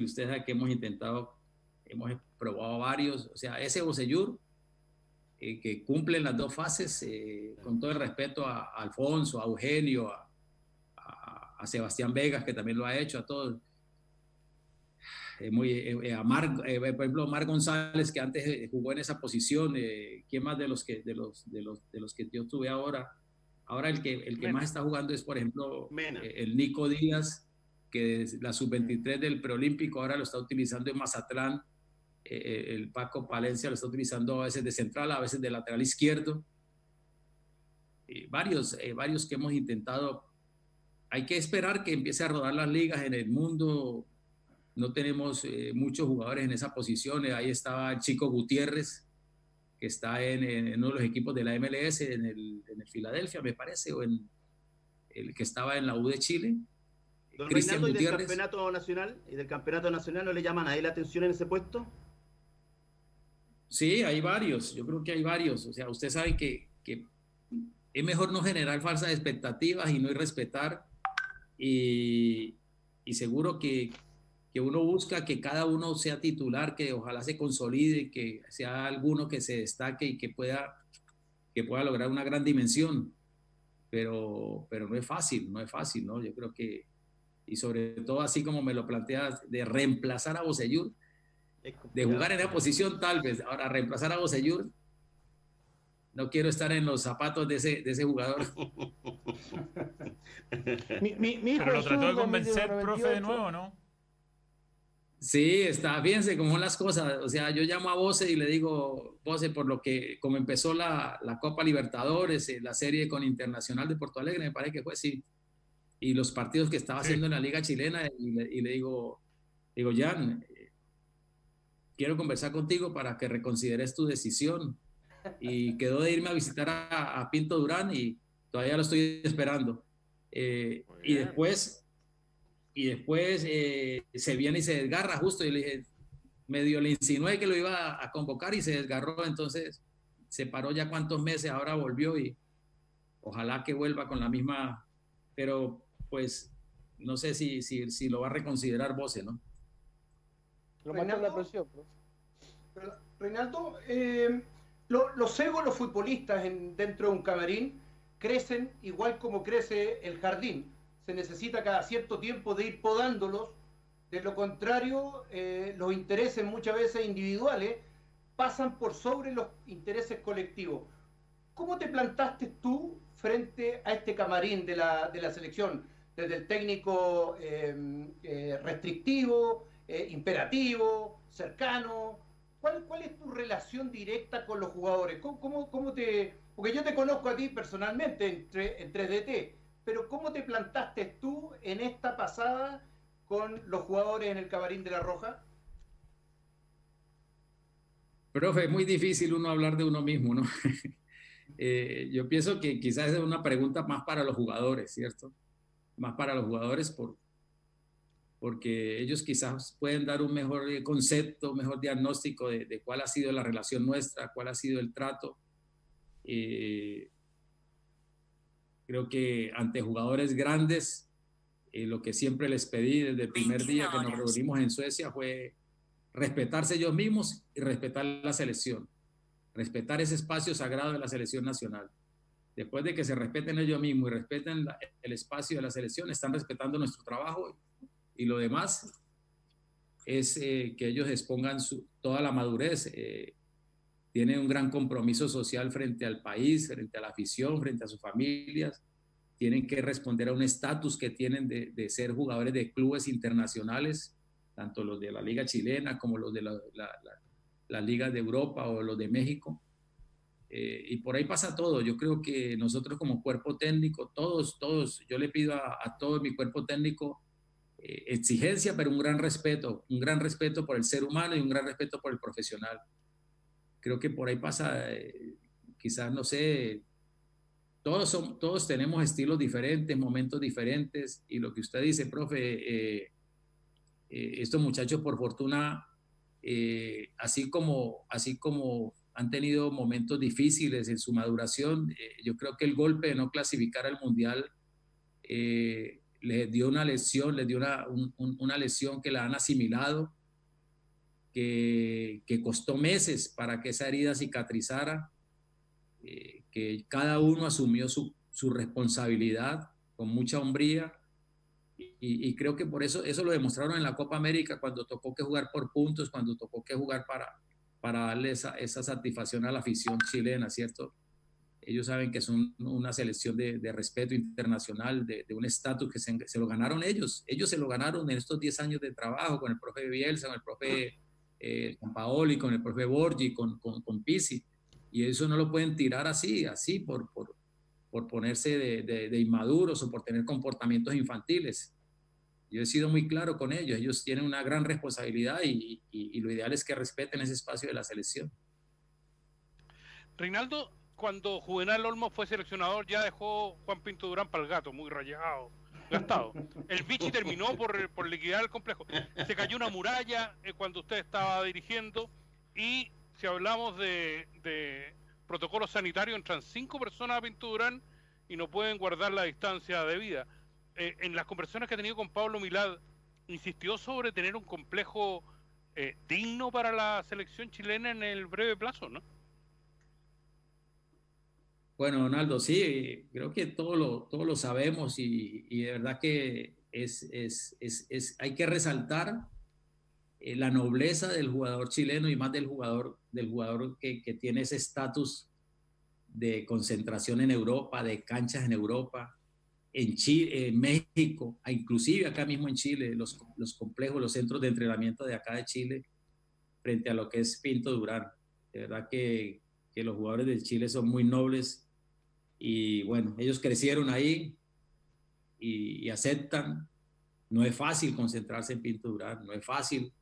Ustedes saben que hemos probado varios, o sea, ese Bocellur que cumple las dos fases, con todo el respeto a Alfonso, a Eugenio, a Sebastián Vegas, que también lo ha hecho, a todos. Por ejemplo, Mar González, que antes jugó en esa posición. ¿Quién más de los que yo tuve ahora? Ahora el que más está jugando es, por ejemplo, el Nico Díaz, que es la sub-23 del preolímpico, ahora lo está utilizando en Mazatlán. El Paco Palencia lo está utilizando a veces de central, a veces de lateral izquierdo. Varios que hemos intentado. Hay que esperar que empiece a rodar las ligas en el mundo. No tenemos muchos jugadores en esa posición. Ahí estaba el Chico Gutiérrez, que está en uno de los equipos de la MLS, en el Filadelfia, me parece, o en el que estaba en la U de Chile. Don Reinaldo, ¿y del campeonato nacional no le llaman a él la atención en ese puesto? Sí, hay varios. Yo creo que hay varios. O sea, usted sabe que es mejor no generar falsas expectativas y no irrespetar. Y seguro que uno busca que cada uno sea titular, que ojalá se consolide, que sea alguno que se destaque y que pueda lograr una gran dimensión. Pero no es fácil, ¿no? Yo creo que, y sobre todo así como me lo planteas, de reemplazar a Bocellur, de jugar en esa posición tal vez. Ahora, reemplazar a Bocellur, no quiero estar en los zapatos de ese jugador. Pero lo trató de convencer, profe, de nuevo, ¿no? Sí, fíjense cómo son las cosas. O sea, yo llamo a Voce y le digo, Voce, como empezó la Copa Libertadores, la serie con Internacional de Porto Alegre, me parece que fue así, y los partidos que estaba haciendo en la Liga Chilena, y le digo, Jan, quiero conversar contigo para que reconsideres tu decisión. Y quedó de irme a visitar a Pinto Durán, y todavía lo estoy esperando. Y después se viene y se desgarra justo, y le dije, medio le insinué que lo iba a convocar y se desgarró. Entonces se paró ya cuántos meses, ahora volvió, y ojalá que vuelva con la misma, pero pues no sé si lo va a reconsiderar Voce, ¿no? Lo mandó la presión, ¿no? Reinaldo, los egos, los futbolistas dentro de un camarín crecen igual como crece el jardín. Se necesita cada cierto tiempo de ir podándolos. De lo contrario, los intereses muchas veces individuales pasan por sobre los intereses colectivos. ¿Cómo te plantaste tú frente a este camarín de la selección? Desde el técnico restrictivo, imperativo, cercano. ¿Cuál es tu relación directa con los jugadores? ¿Cómo te...? Porque yo te conozco a ti personalmente en 3DT, pero ¿cómo te plantaste tú en esta pasada con los jugadores en el camarín de La Roja? Profe, es muy difícil uno hablar de uno mismo, ¿no? Yo pienso que quizás es una pregunta más para los jugadores, ¿cierto? Más para los jugadores porque ellos quizás pueden dar un mejor concepto, un mejor diagnóstico de cuál ha sido la relación nuestra, cuál ha sido el trato. Creo que ante jugadores grandes, lo que siempre les pedí desde el primer día que nos reunimos en Suecia fue respetarse ellos mismos y respetar la selección, respetar ese espacio sagrado de la selección nacional. después de que se respeten ellos mismos y respeten el espacio de la selección, están respetando nuestro trabajo, y lo demás es que ellos expongan toda la madurez. Tienen un gran compromiso social frente al país, frente a la afición, frente a sus familias. Tienen que responder a un estatus que tienen de ser jugadores de clubes internacionales, tanto los de la Liga Chilena como los de la Liga de Europa o los de México. Y por ahí pasa todo. Yo creo que nosotros como cuerpo técnico, todos, yo le pido a todo mi cuerpo técnico exigencia, pero un gran respeto por el ser humano y un gran respeto por el profesional. Creo que por ahí pasa, quizás, no sé, todos tenemos estilos diferentes, momentos diferentes, y lo que usted dice, profe, estos muchachos por fortuna, así como han tenido momentos difíciles en su maduración, yo creo que el golpe de no clasificar al Mundial les dio una lesión, les dio una lesión que la han asimilado, que costó meses para que esa herida cicatrizara, que cada uno asumió su responsabilidad con mucha hombría, y creo que por eso lo demostraron en la Copa América, cuando tocó que jugar por puntos, cuando tocó que jugar para darle esa satisfacción a la afición chilena, ¿cierto? Ellos saben que son una selección de respeto internacional, de un estatus que se lo ganaron ellos se lo ganaron en estos 10 años de trabajo con el profe Bielsa, con el profe Sampaoli, con el profe Borgi, con Pizzi, y eso no lo pueden tirar así por ponerse de inmaduros o por tener comportamientos infantiles. Yo he sido muy claro con ellos tienen una gran responsabilidad, y lo ideal es que respeten ese espacio de la selección. Reinaldo, cuando Juvenal Olmo fue seleccionador, ya dejó Juan Pinto Durán para el gato, muy rayado, gastado. El Vichy terminó por liquidar el complejo. Se cayó una muralla cuando usted estaba dirigiendo, y si hablamos de protocolo sanitario, entran 5 personas a Pinto Durán y no pueden guardar la distancia debida. En las conversaciones que he tenido con Pablo Milad, insistió sobre tener un complejo digno para la selección chilena en el breve plazo, ¿no? Bueno, Donaldo, sí, creo que todos lo sabemos, y de verdad que hay que resaltar la nobleza del jugador chileno, y más del jugador que tiene ese estatus de concentración en Europa, de canchas en Europa, en Chile, en México, inclusive acá mismo en Chile, los complejos, los centros de entrenamiento de acá de Chile, frente a lo que es Pinto Durán. De verdad que los jugadores de Chile son muy nobles. Y bueno, ellos crecieron ahí y aceptan. No es fácil concentrarse en Pinto Durán, no es fácil.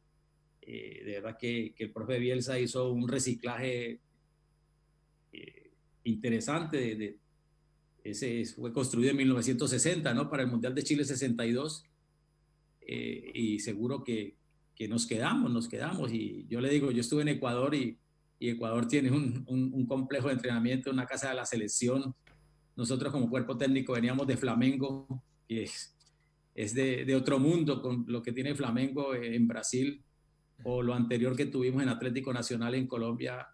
De verdad que el profe Bielsa hizo un reciclaje interesante. Ese fue construido en 1960, ¿no? Para el Mundial de Chile 62. Y seguro que nos quedamos. Y yo le digo, yo estuve en Ecuador, y Ecuador tiene un complejo de entrenamiento, una casa de la selección. Nosotros como cuerpo técnico veníamos de Flamengo, que es de otro mundo, con lo que tiene Flamengo en Brasil, o lo anterior que tuvimos en Atlético Nacional en Colombia.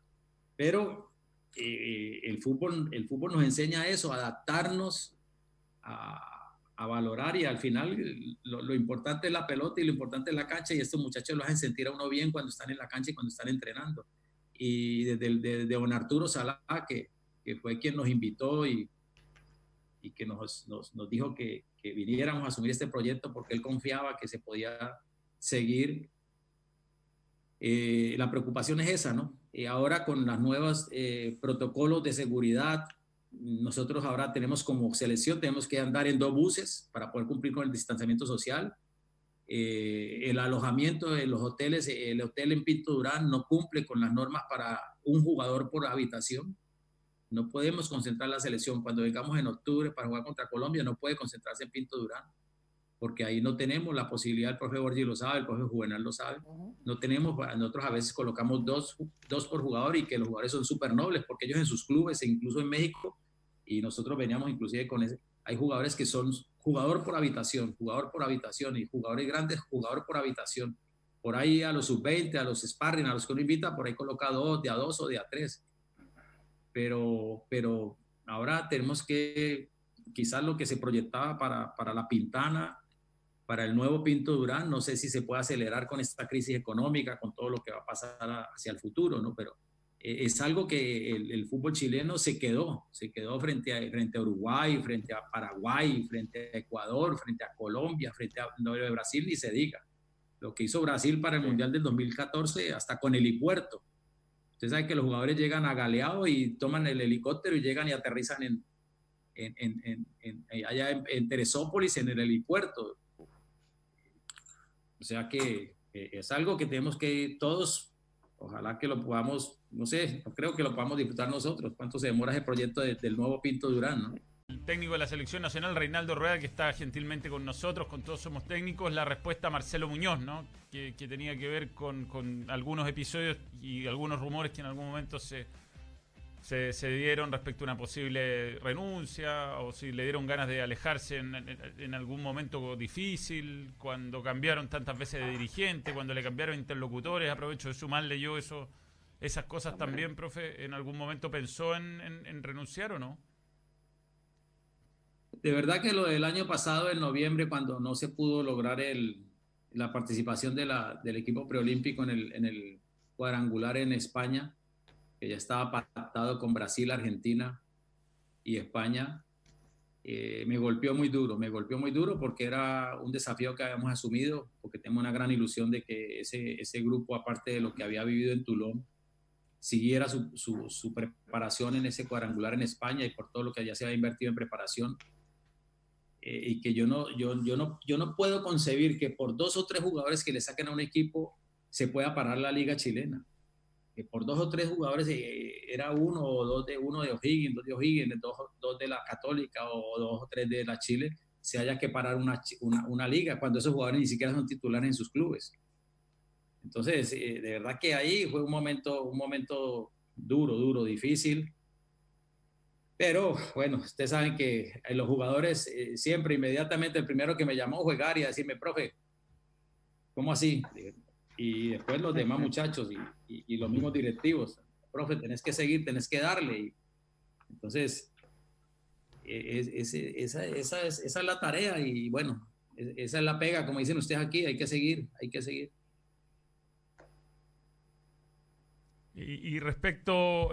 Pero el fútbol nos enseña eso, a adaptarnos, a valorar, y al final lo importante es la pelota y lo importante es la cancha, y estos muchachos lo hacen sentir a uno bien cuando están en la cancha y cuando están entrenando. Y desde don Arturo Salá, que fue quien nos invitó y que nos dijo que viniéramos a asumir este proyecto porque él confiaba que se podía seguir. La preocupación es esa, ¿no? Ahora con los nuevos protocolos de seguridad, nosotros ahora tenemos como selección, tenemos que andar en 2 buses para poder cumplir con el distanciamiento social. El alojamiento de los hoteles, el hotel en Pinto Durán no cumple con las normas para un jugador por habitación. No podemos concentrar la selección. Cuando vengamos en octubre para jugar contra Colombia, no puede concentrarse en Pinto Durán, porque ahí no tenemos la posibilidad. El profe Borgi lo sabe, el profe Juvenal lo sabe. No tenemos, nosotros a veces colocamos dos por jugador, y que los jugadores son súper nobles, porque ellos en sus clubes, e incluso en México, y nosotros veníamos inclusive con ese, hay jugadores que son jugador por habitación, y jugadores grandes, jugador por habitación. Por ahí a los sub-20, a los sparring, a los que uno invita, por ahí coloca 2, de a 2 o de a 3. Pero ahora tenemos que, quizás lo que se proyectaba para La Pintana, para el nuevo Pinto Durán, no sé si se puede acelerar con esta crisis económica, con todo lo que va a pasar hacia el futuro, ¿no? Pero es algo que el fútbol chileno se quedó frente a Uruguay, frente a Paraguay, frente a Ecuador, frente a Colombia, frente a Brasil, ni se diga. Lo que hizo Brasil para el Mundial del 2014, hasta con helipuerto. Usted sabe que los jugadores llegan a Galeao y toman el helicóptero y llegan y aterrizan allá en Teresópolis, en el helipuerto. O sea que es algo que tenemos que todos, ojalá que lo podamos, no sé, no creo que lo podamos disfrutar nosotros. ¿Cuánto se demora ese proyecto del nuevo Pinto Durán, no? El técnico de la selección nacional, Reinaldo Rueda, que está gentilmente con nosotros, con Todos Somos Técnicos, la respuesta a Marcelo Muñoz, ¿no? Que tenía que ver con algunos episodios y algunos rumores que en algún momento se dieron respecto a una posible renuncia, o si le dieron ganas de alejarse en algún momento difícil, cuando cambiaron tantas veces de dirigente, cuando le cambiaron interlocutores. Aprovecho de sumarle yo esas cosas también, profe. ¿En algún momento pensó en renunciar o no? De verdad que lo del año pasado, en noviembre, cuando no se pudo lograr la participación del equipo preolímpico en el cuadrangular en España, que ya estaba pactado con Brasil, Argentina y España, me golpeó muy duro porque era un desafío que habíamos asumido, porque tengo una gran ilusión de que ese grupo, aparte de lo que había vivido en Toulon, siguiera su preparación en ese cuadrangular en España y por todo lo que allá se había invertido en preparación. Y que yo no puedo concebir que por 2 o 3 jugadores que le saquen a un equipo se pueda parar la liga chilena. Que por 2 o 3 jugadores, era 1 o 2 de O'Higgins, 2 de O'Higgins, 2 de la Católica o 2 o 3 de la Chile, se haya que parar una liga cuando esos jugadores ni siquiera son titulares en sus clubes. Entonces, de verdad que ahí fue un momento duro, difícil. Pero bueno, ustedes saben que los jugadores siempre, inmediatamente, el primero que me llamó fue Gary a decirme, profe, ¿cómo así? Y después los demás muchachos y los mismos directivos, profe, tenés que seguir, tenés que darle. Y entonces, esa es la tarea y bueno, esa es la pega, como dicen ustedes aquí, hay que seguir. Y respecto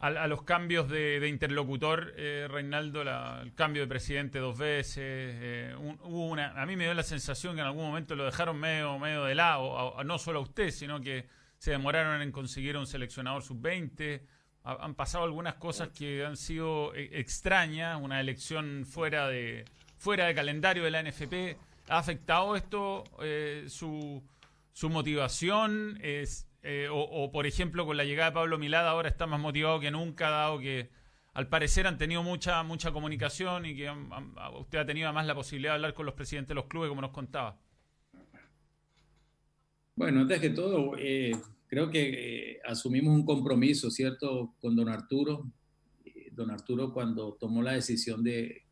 a los cambios de interlocutor, Reinaldo, el cambio de presidente 2 veces, a mí me dio la sensación que en algún momento lo dejaron medio de lado, no solo a usted, sino que se demoraron en conseguir un seleccionador sub-20. Han pasado algunas cosas que han sido extrañas, una elección fuera de calendario de la NFP. ¿Ha afectado esto su motivación? O por ejemplo, con la llegada de Pablo Milad ahora está más motivado que nunca, dado que al parecer han tenido mucha comunicación y que usted ha tenido además la posibilidad de hablar con los presidentes de los clubes, como nos contaba. Bueno, antes que todo, creo que asumimos un compromiso, ¿cierto?, con don Arturo. Don Arturo, cuando tomó la decisión de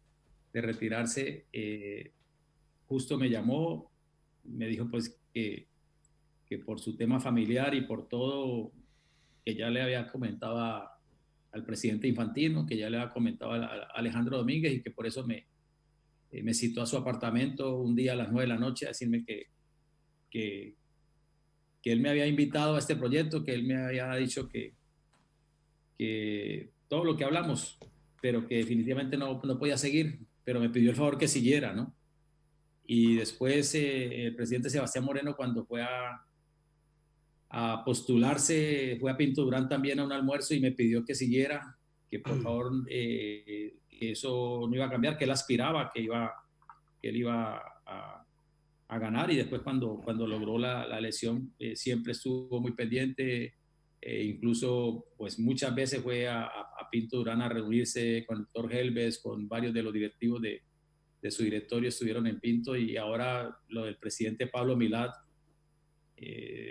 retirarse, justo me llamó, me dijo pues que por su tema familiar y por todo que ya le había comentado al presidente Infantino, que ya le había comentado a Alejandro Domínguez, y que por eso me citó a su apartamento un día a las 9 de la noche a decirme que él me había invitado a este proyecto, que él me había dicho que todo lo que hablamos, pero que definitivamente no podía seguir, pero me pidió el favor que siguiera, ¿no? Y después el presidente Sebastián Moreno, cuando fue a postularse, fue a Pinto Durán también a un almuerzo y me pidió que siguiera, que por favor que eso no iba a cambiar, que él aspiraba, que él iba a ganar. Y después cuando logró la elección, siempre estuvo muy pendiente, incluso pues muchas veces fue a Pinto Durán a reunirse con el doctor Helves, con varios de los directivos de su directorio estuvieron en Pinto. Y ahora lo del presidente Pablo Milad,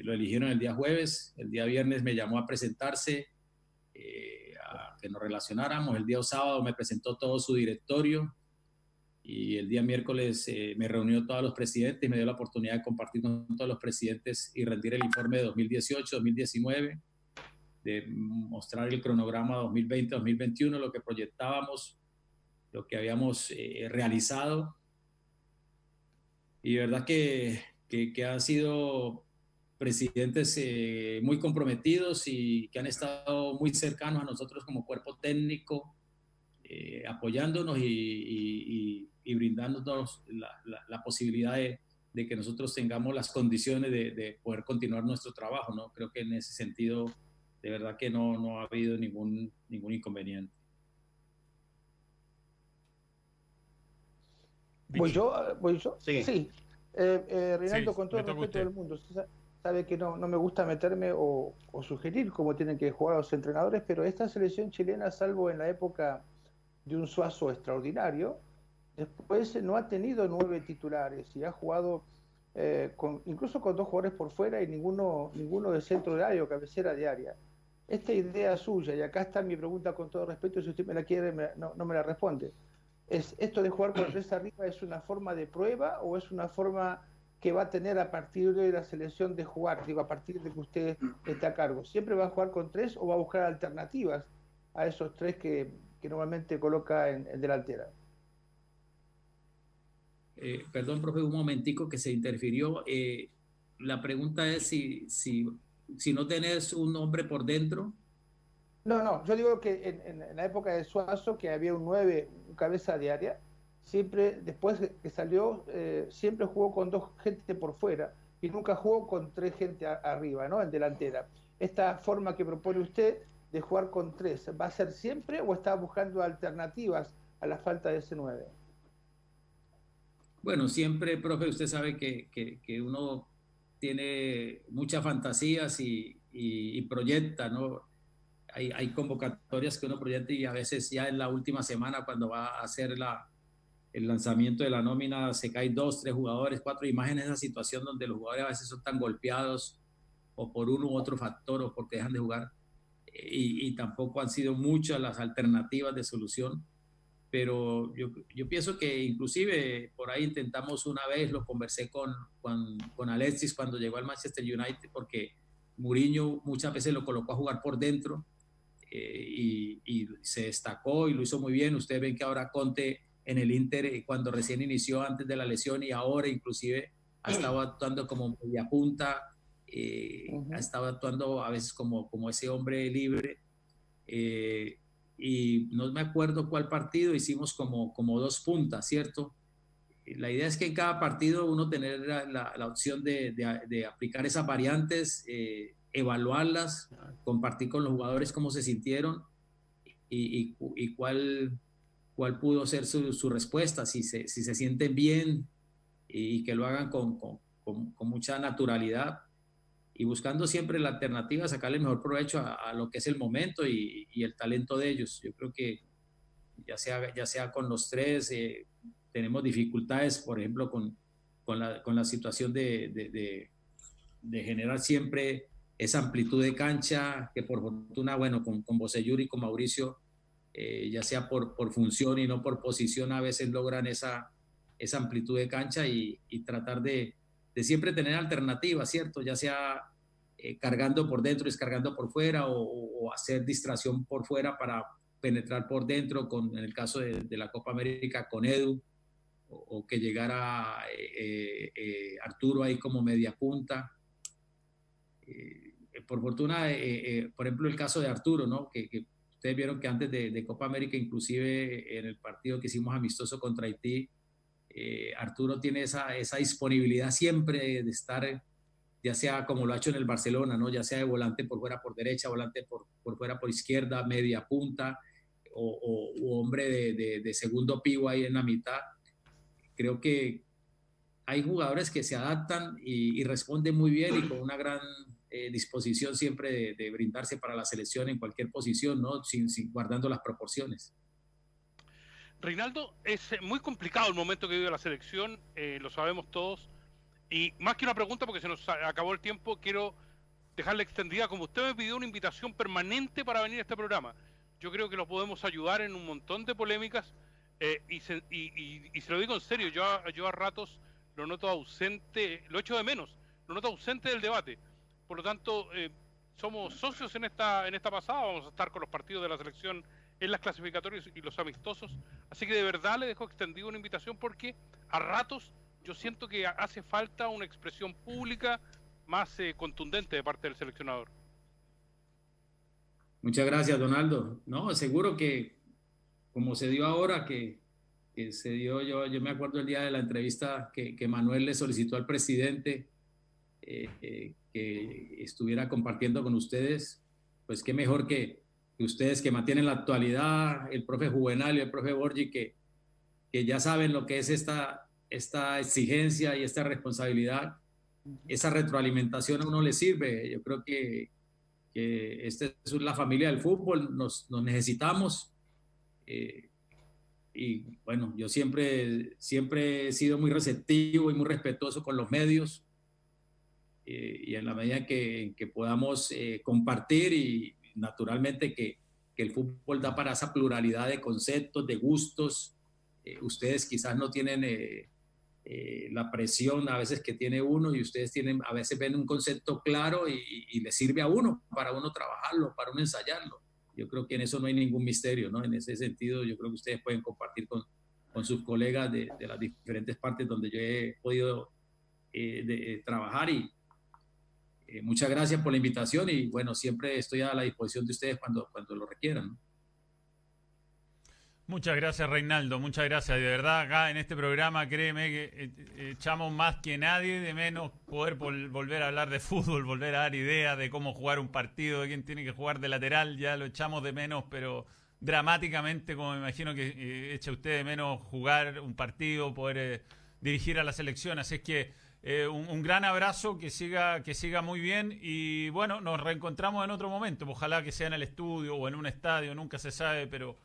lo eligieron el día jueves, el día viernes me llamó a presentarse, a que nos relacionáramos, el día sábado me presentó todo su directorio y el día miércoles me reunió todos los presidentes y me dio la oportunidad de compartir con todos los presidentes y rendir el informe de 2018, 2019, mostrar el cronograma 2020-2021, lo que proyectábamos, lo que habíamos realizado. Y de verdad que han sido presidentes muy comprometidos y que han estado muy cercanos a nosotros como cuerpo técnico, apoyándonos y brindándonos la posibilidad de que nosotros tengamos las condiciones de poder continuar nuestro trabajo, ¿no? Creo que en ese sentido, de verdad que no ha habido ningún inconveniente. ¿Voy yo? Sí. Reinaldo, Sí, con todo le el toca a respeto usted. del mundo, usted sabe que no me gusta meterme o sugerir cómo tienen que jugar los entrenadores, pero esta selección chilena, salvo en la época de un Suazo extraordinario, después no ha tenido 9 titulares y ha jugado incluso con 2 jugadores por fuera y ninguno de centro de área o cabecera de área. Esta idea suya, y acá está mi pregunta con todo respeto, si usted me la quiere, no me la responde. ¿Esto de jugar con 3 arriba es una forma de prueba o es una forma que va a tener a partir de la selección de jugar? Digo, a partir de que usted esté a cargo. ¿Siempre va a jugar con 3 o va a buscar alternativas a esos 3 que normalmente coloca en delantera? Perdón, profe, un momentico que se interfirió. La pregunta es si no tenés un hombre por dentro. No, yo digo que en la época de Suazo, que había un 9, un cabeza de área, siempre, después que salió, siempre jugó con 2 gente por fuera y nunca jugó con 3 gente arriba, ¿no? En delantera. Esta forma que propone usted de jugar con 3, ¿va a ser siempre o está buscando alternativas a la falta de ese 9? Bueno, siempre, profe, usted sabe que uno tiene muchas fantasías y proyecta, ¿no? Hay convocatorias que uno proyecta y a veces ya en la última semana, cuando va a hacer el lanzamiento de la nómina, se caen 2, 3 jugadores, 4. Imágenes de esa situación donde los jugadores a veces son tan golpeados o por uno u otro factor o porque dejan de jugar. Y tampoco han sido muchas las alternativas de solución. Pero yo pienso que inclusive por ahí intentamos una vez, lo conversé con Alexis cuando llegó al Manchester United, porque Mourinho muchas veces lo colocó a jugar por dentro y se destacó y lo hizo muy bien. Ustedes ven que ahora Conte en el Inter, cuando recién inició antes de la lesión y ahora inclusive ha estado actuando como media punta, ha estado actuando a veces como ese hombre libre. Y no me acuerdo cuál partido hicimos como 2 puntas, ¿cierto? La idea es que en cada partido uno tener la opción de aplicar esas variantes, evaluarlas, compartir con los jugadores cómo se sintieron y cuál pudo ser su respuesta, si se sienten bien y que lo hagan con mucha naturalidad y buscando siempre la alternativa, sacarle el mejor provecho a lo que es el momento y el talento de ellos. Yo creo que ya sea con los 3, tenemos dificultades, por ejemplo, con la situación de generar siempre esa amplitud de cancha, que por fortuna, bueno, con Bocellur y con Mauricio, ya sea por función y no por posición, a veces logran esa amplitud de cancha y tratar de siempre tener alternativas, ¿cierto? Ya sea cargando por dentro, descargando por fuera o hacer distracción por fuera para penetrar por dentro, en el caso de la Copa América con Edu, o que llegara Arturo ahí como media punta. Por fortuna, por ejemplo, el caso de Arturo, ¿no? Que ustedes vieron que antes de Copa América, inclusive en el partido que hicimos amistoso contra Haití, Arturo tiene esa disponibilidad siempre de estar, ya sea como lo ha hecho en el Barcelona, ¿no? Ya sea de volante por fuera por derecha, volante por fuera por izquierda, media punta o hombre de segundo pivo ahí en la mitad. Creo que hay jugadores que se adaptan y responden muy bien y con una gran disposición siempre de brindarse para la selección en cualquier posición, ¿no? Sin guardando las proporciones. Reinaldo, es muy complicado el momento que vive la selección, lo sabemos todos, y más que una pregunta, porque se nos acabó el tiempo, quiero dejarle extendida, como usted me pidió una invitación permanente para venir a este programa. Yo creo que lo podemos ayudar en un montón de polémicas, y se lo digo en serio, yo a ratos lo noto ausente, lo echo de menos, lo noto ausente del debate. Por lo tanto, somos socios en esta pasada, vamos a estar con los partidos de la selección en las clasificatorias y los amistosos, así que de verdad le dejo extendido una invitación porque a ratos yo siento que hace falta una expresión pública más contundente de parte del seleccionador. Muchas gracias, Donaldo. No, seguro que como se dio ahora, que se dio, yo me acuerdo el día de la entrevista que Manuel le solicitó al presidente que estuviera compartiendo con ustedes, pues qué mejor que ustedes que mantienen la actualidad, el profe Juvenal y el profe Borgi, que ya saben lo que es esta exigencia y esta responsabilidad, esa retroalimentación a uno le sirve. Yo creo que esta es la familia del fútbol, nos necesitamos. Y bueno, yo siempre he sido muy receptivo y muy respetuoso con los medios, y en la medida que podamos compartir, y naturalmente que el fútbol da para esa pluralidad de conceptos, de gustos. Ustedes quizás no tienen la presión a veces que tiene uno, y ustedes a veces ven un concepto claro y le sirve a uno, para uno trabajarlo, para uno ensayarlo. Yo creo que en eso no hay ningún misterio, ¿no? En ese sentido, yo creo que ustedes pueden compartir con sus colegas de las diferentes partes donde yo he podido trabajar. Y muchas gracias por la invitación, y bueno, siempre estoy a la disposición de ustedes cuando lo requieran, ¿no? Muchas gracias, Reinaldo, muchas gracias. De verdad, acá en este programa, créeme que echamos más que nadie de menos poder volver a hablar de fútbol, volver a dar ideas de cómo jugar un partido, de quién tiene que jugar de lateral. Ya lo echamos de menos, pero dramáticamente, como me imagino que echa usted de menos jugar un partido, poder dirigir a la selección. Así es que un gran abrazo, que siga muy bien, y bueno, nos reencontramos en otro momento. Ojalá que sea en el estudio o en un estadio, nunca se sabe, pero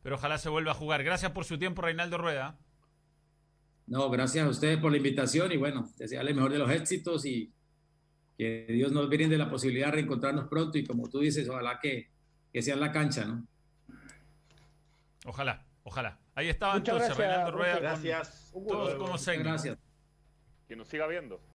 ojalá se vuelva a jugar. Gracias por su tiempo, Reinaldo Rueda. No, gracias a ustedes por la invitación, y bueno, desearles el mejor de los éxitos, y que Dios nos brinde la posibilidad de reencontrarnos pronto, y como tú dices, ojalá que sea en la cancha, ¿no? Ojalá. Ahí estaba. Muchas entonces gracias, Reinaldo Rueda. Gracias. Todos como Muchas gracias. Que nos siga viendo.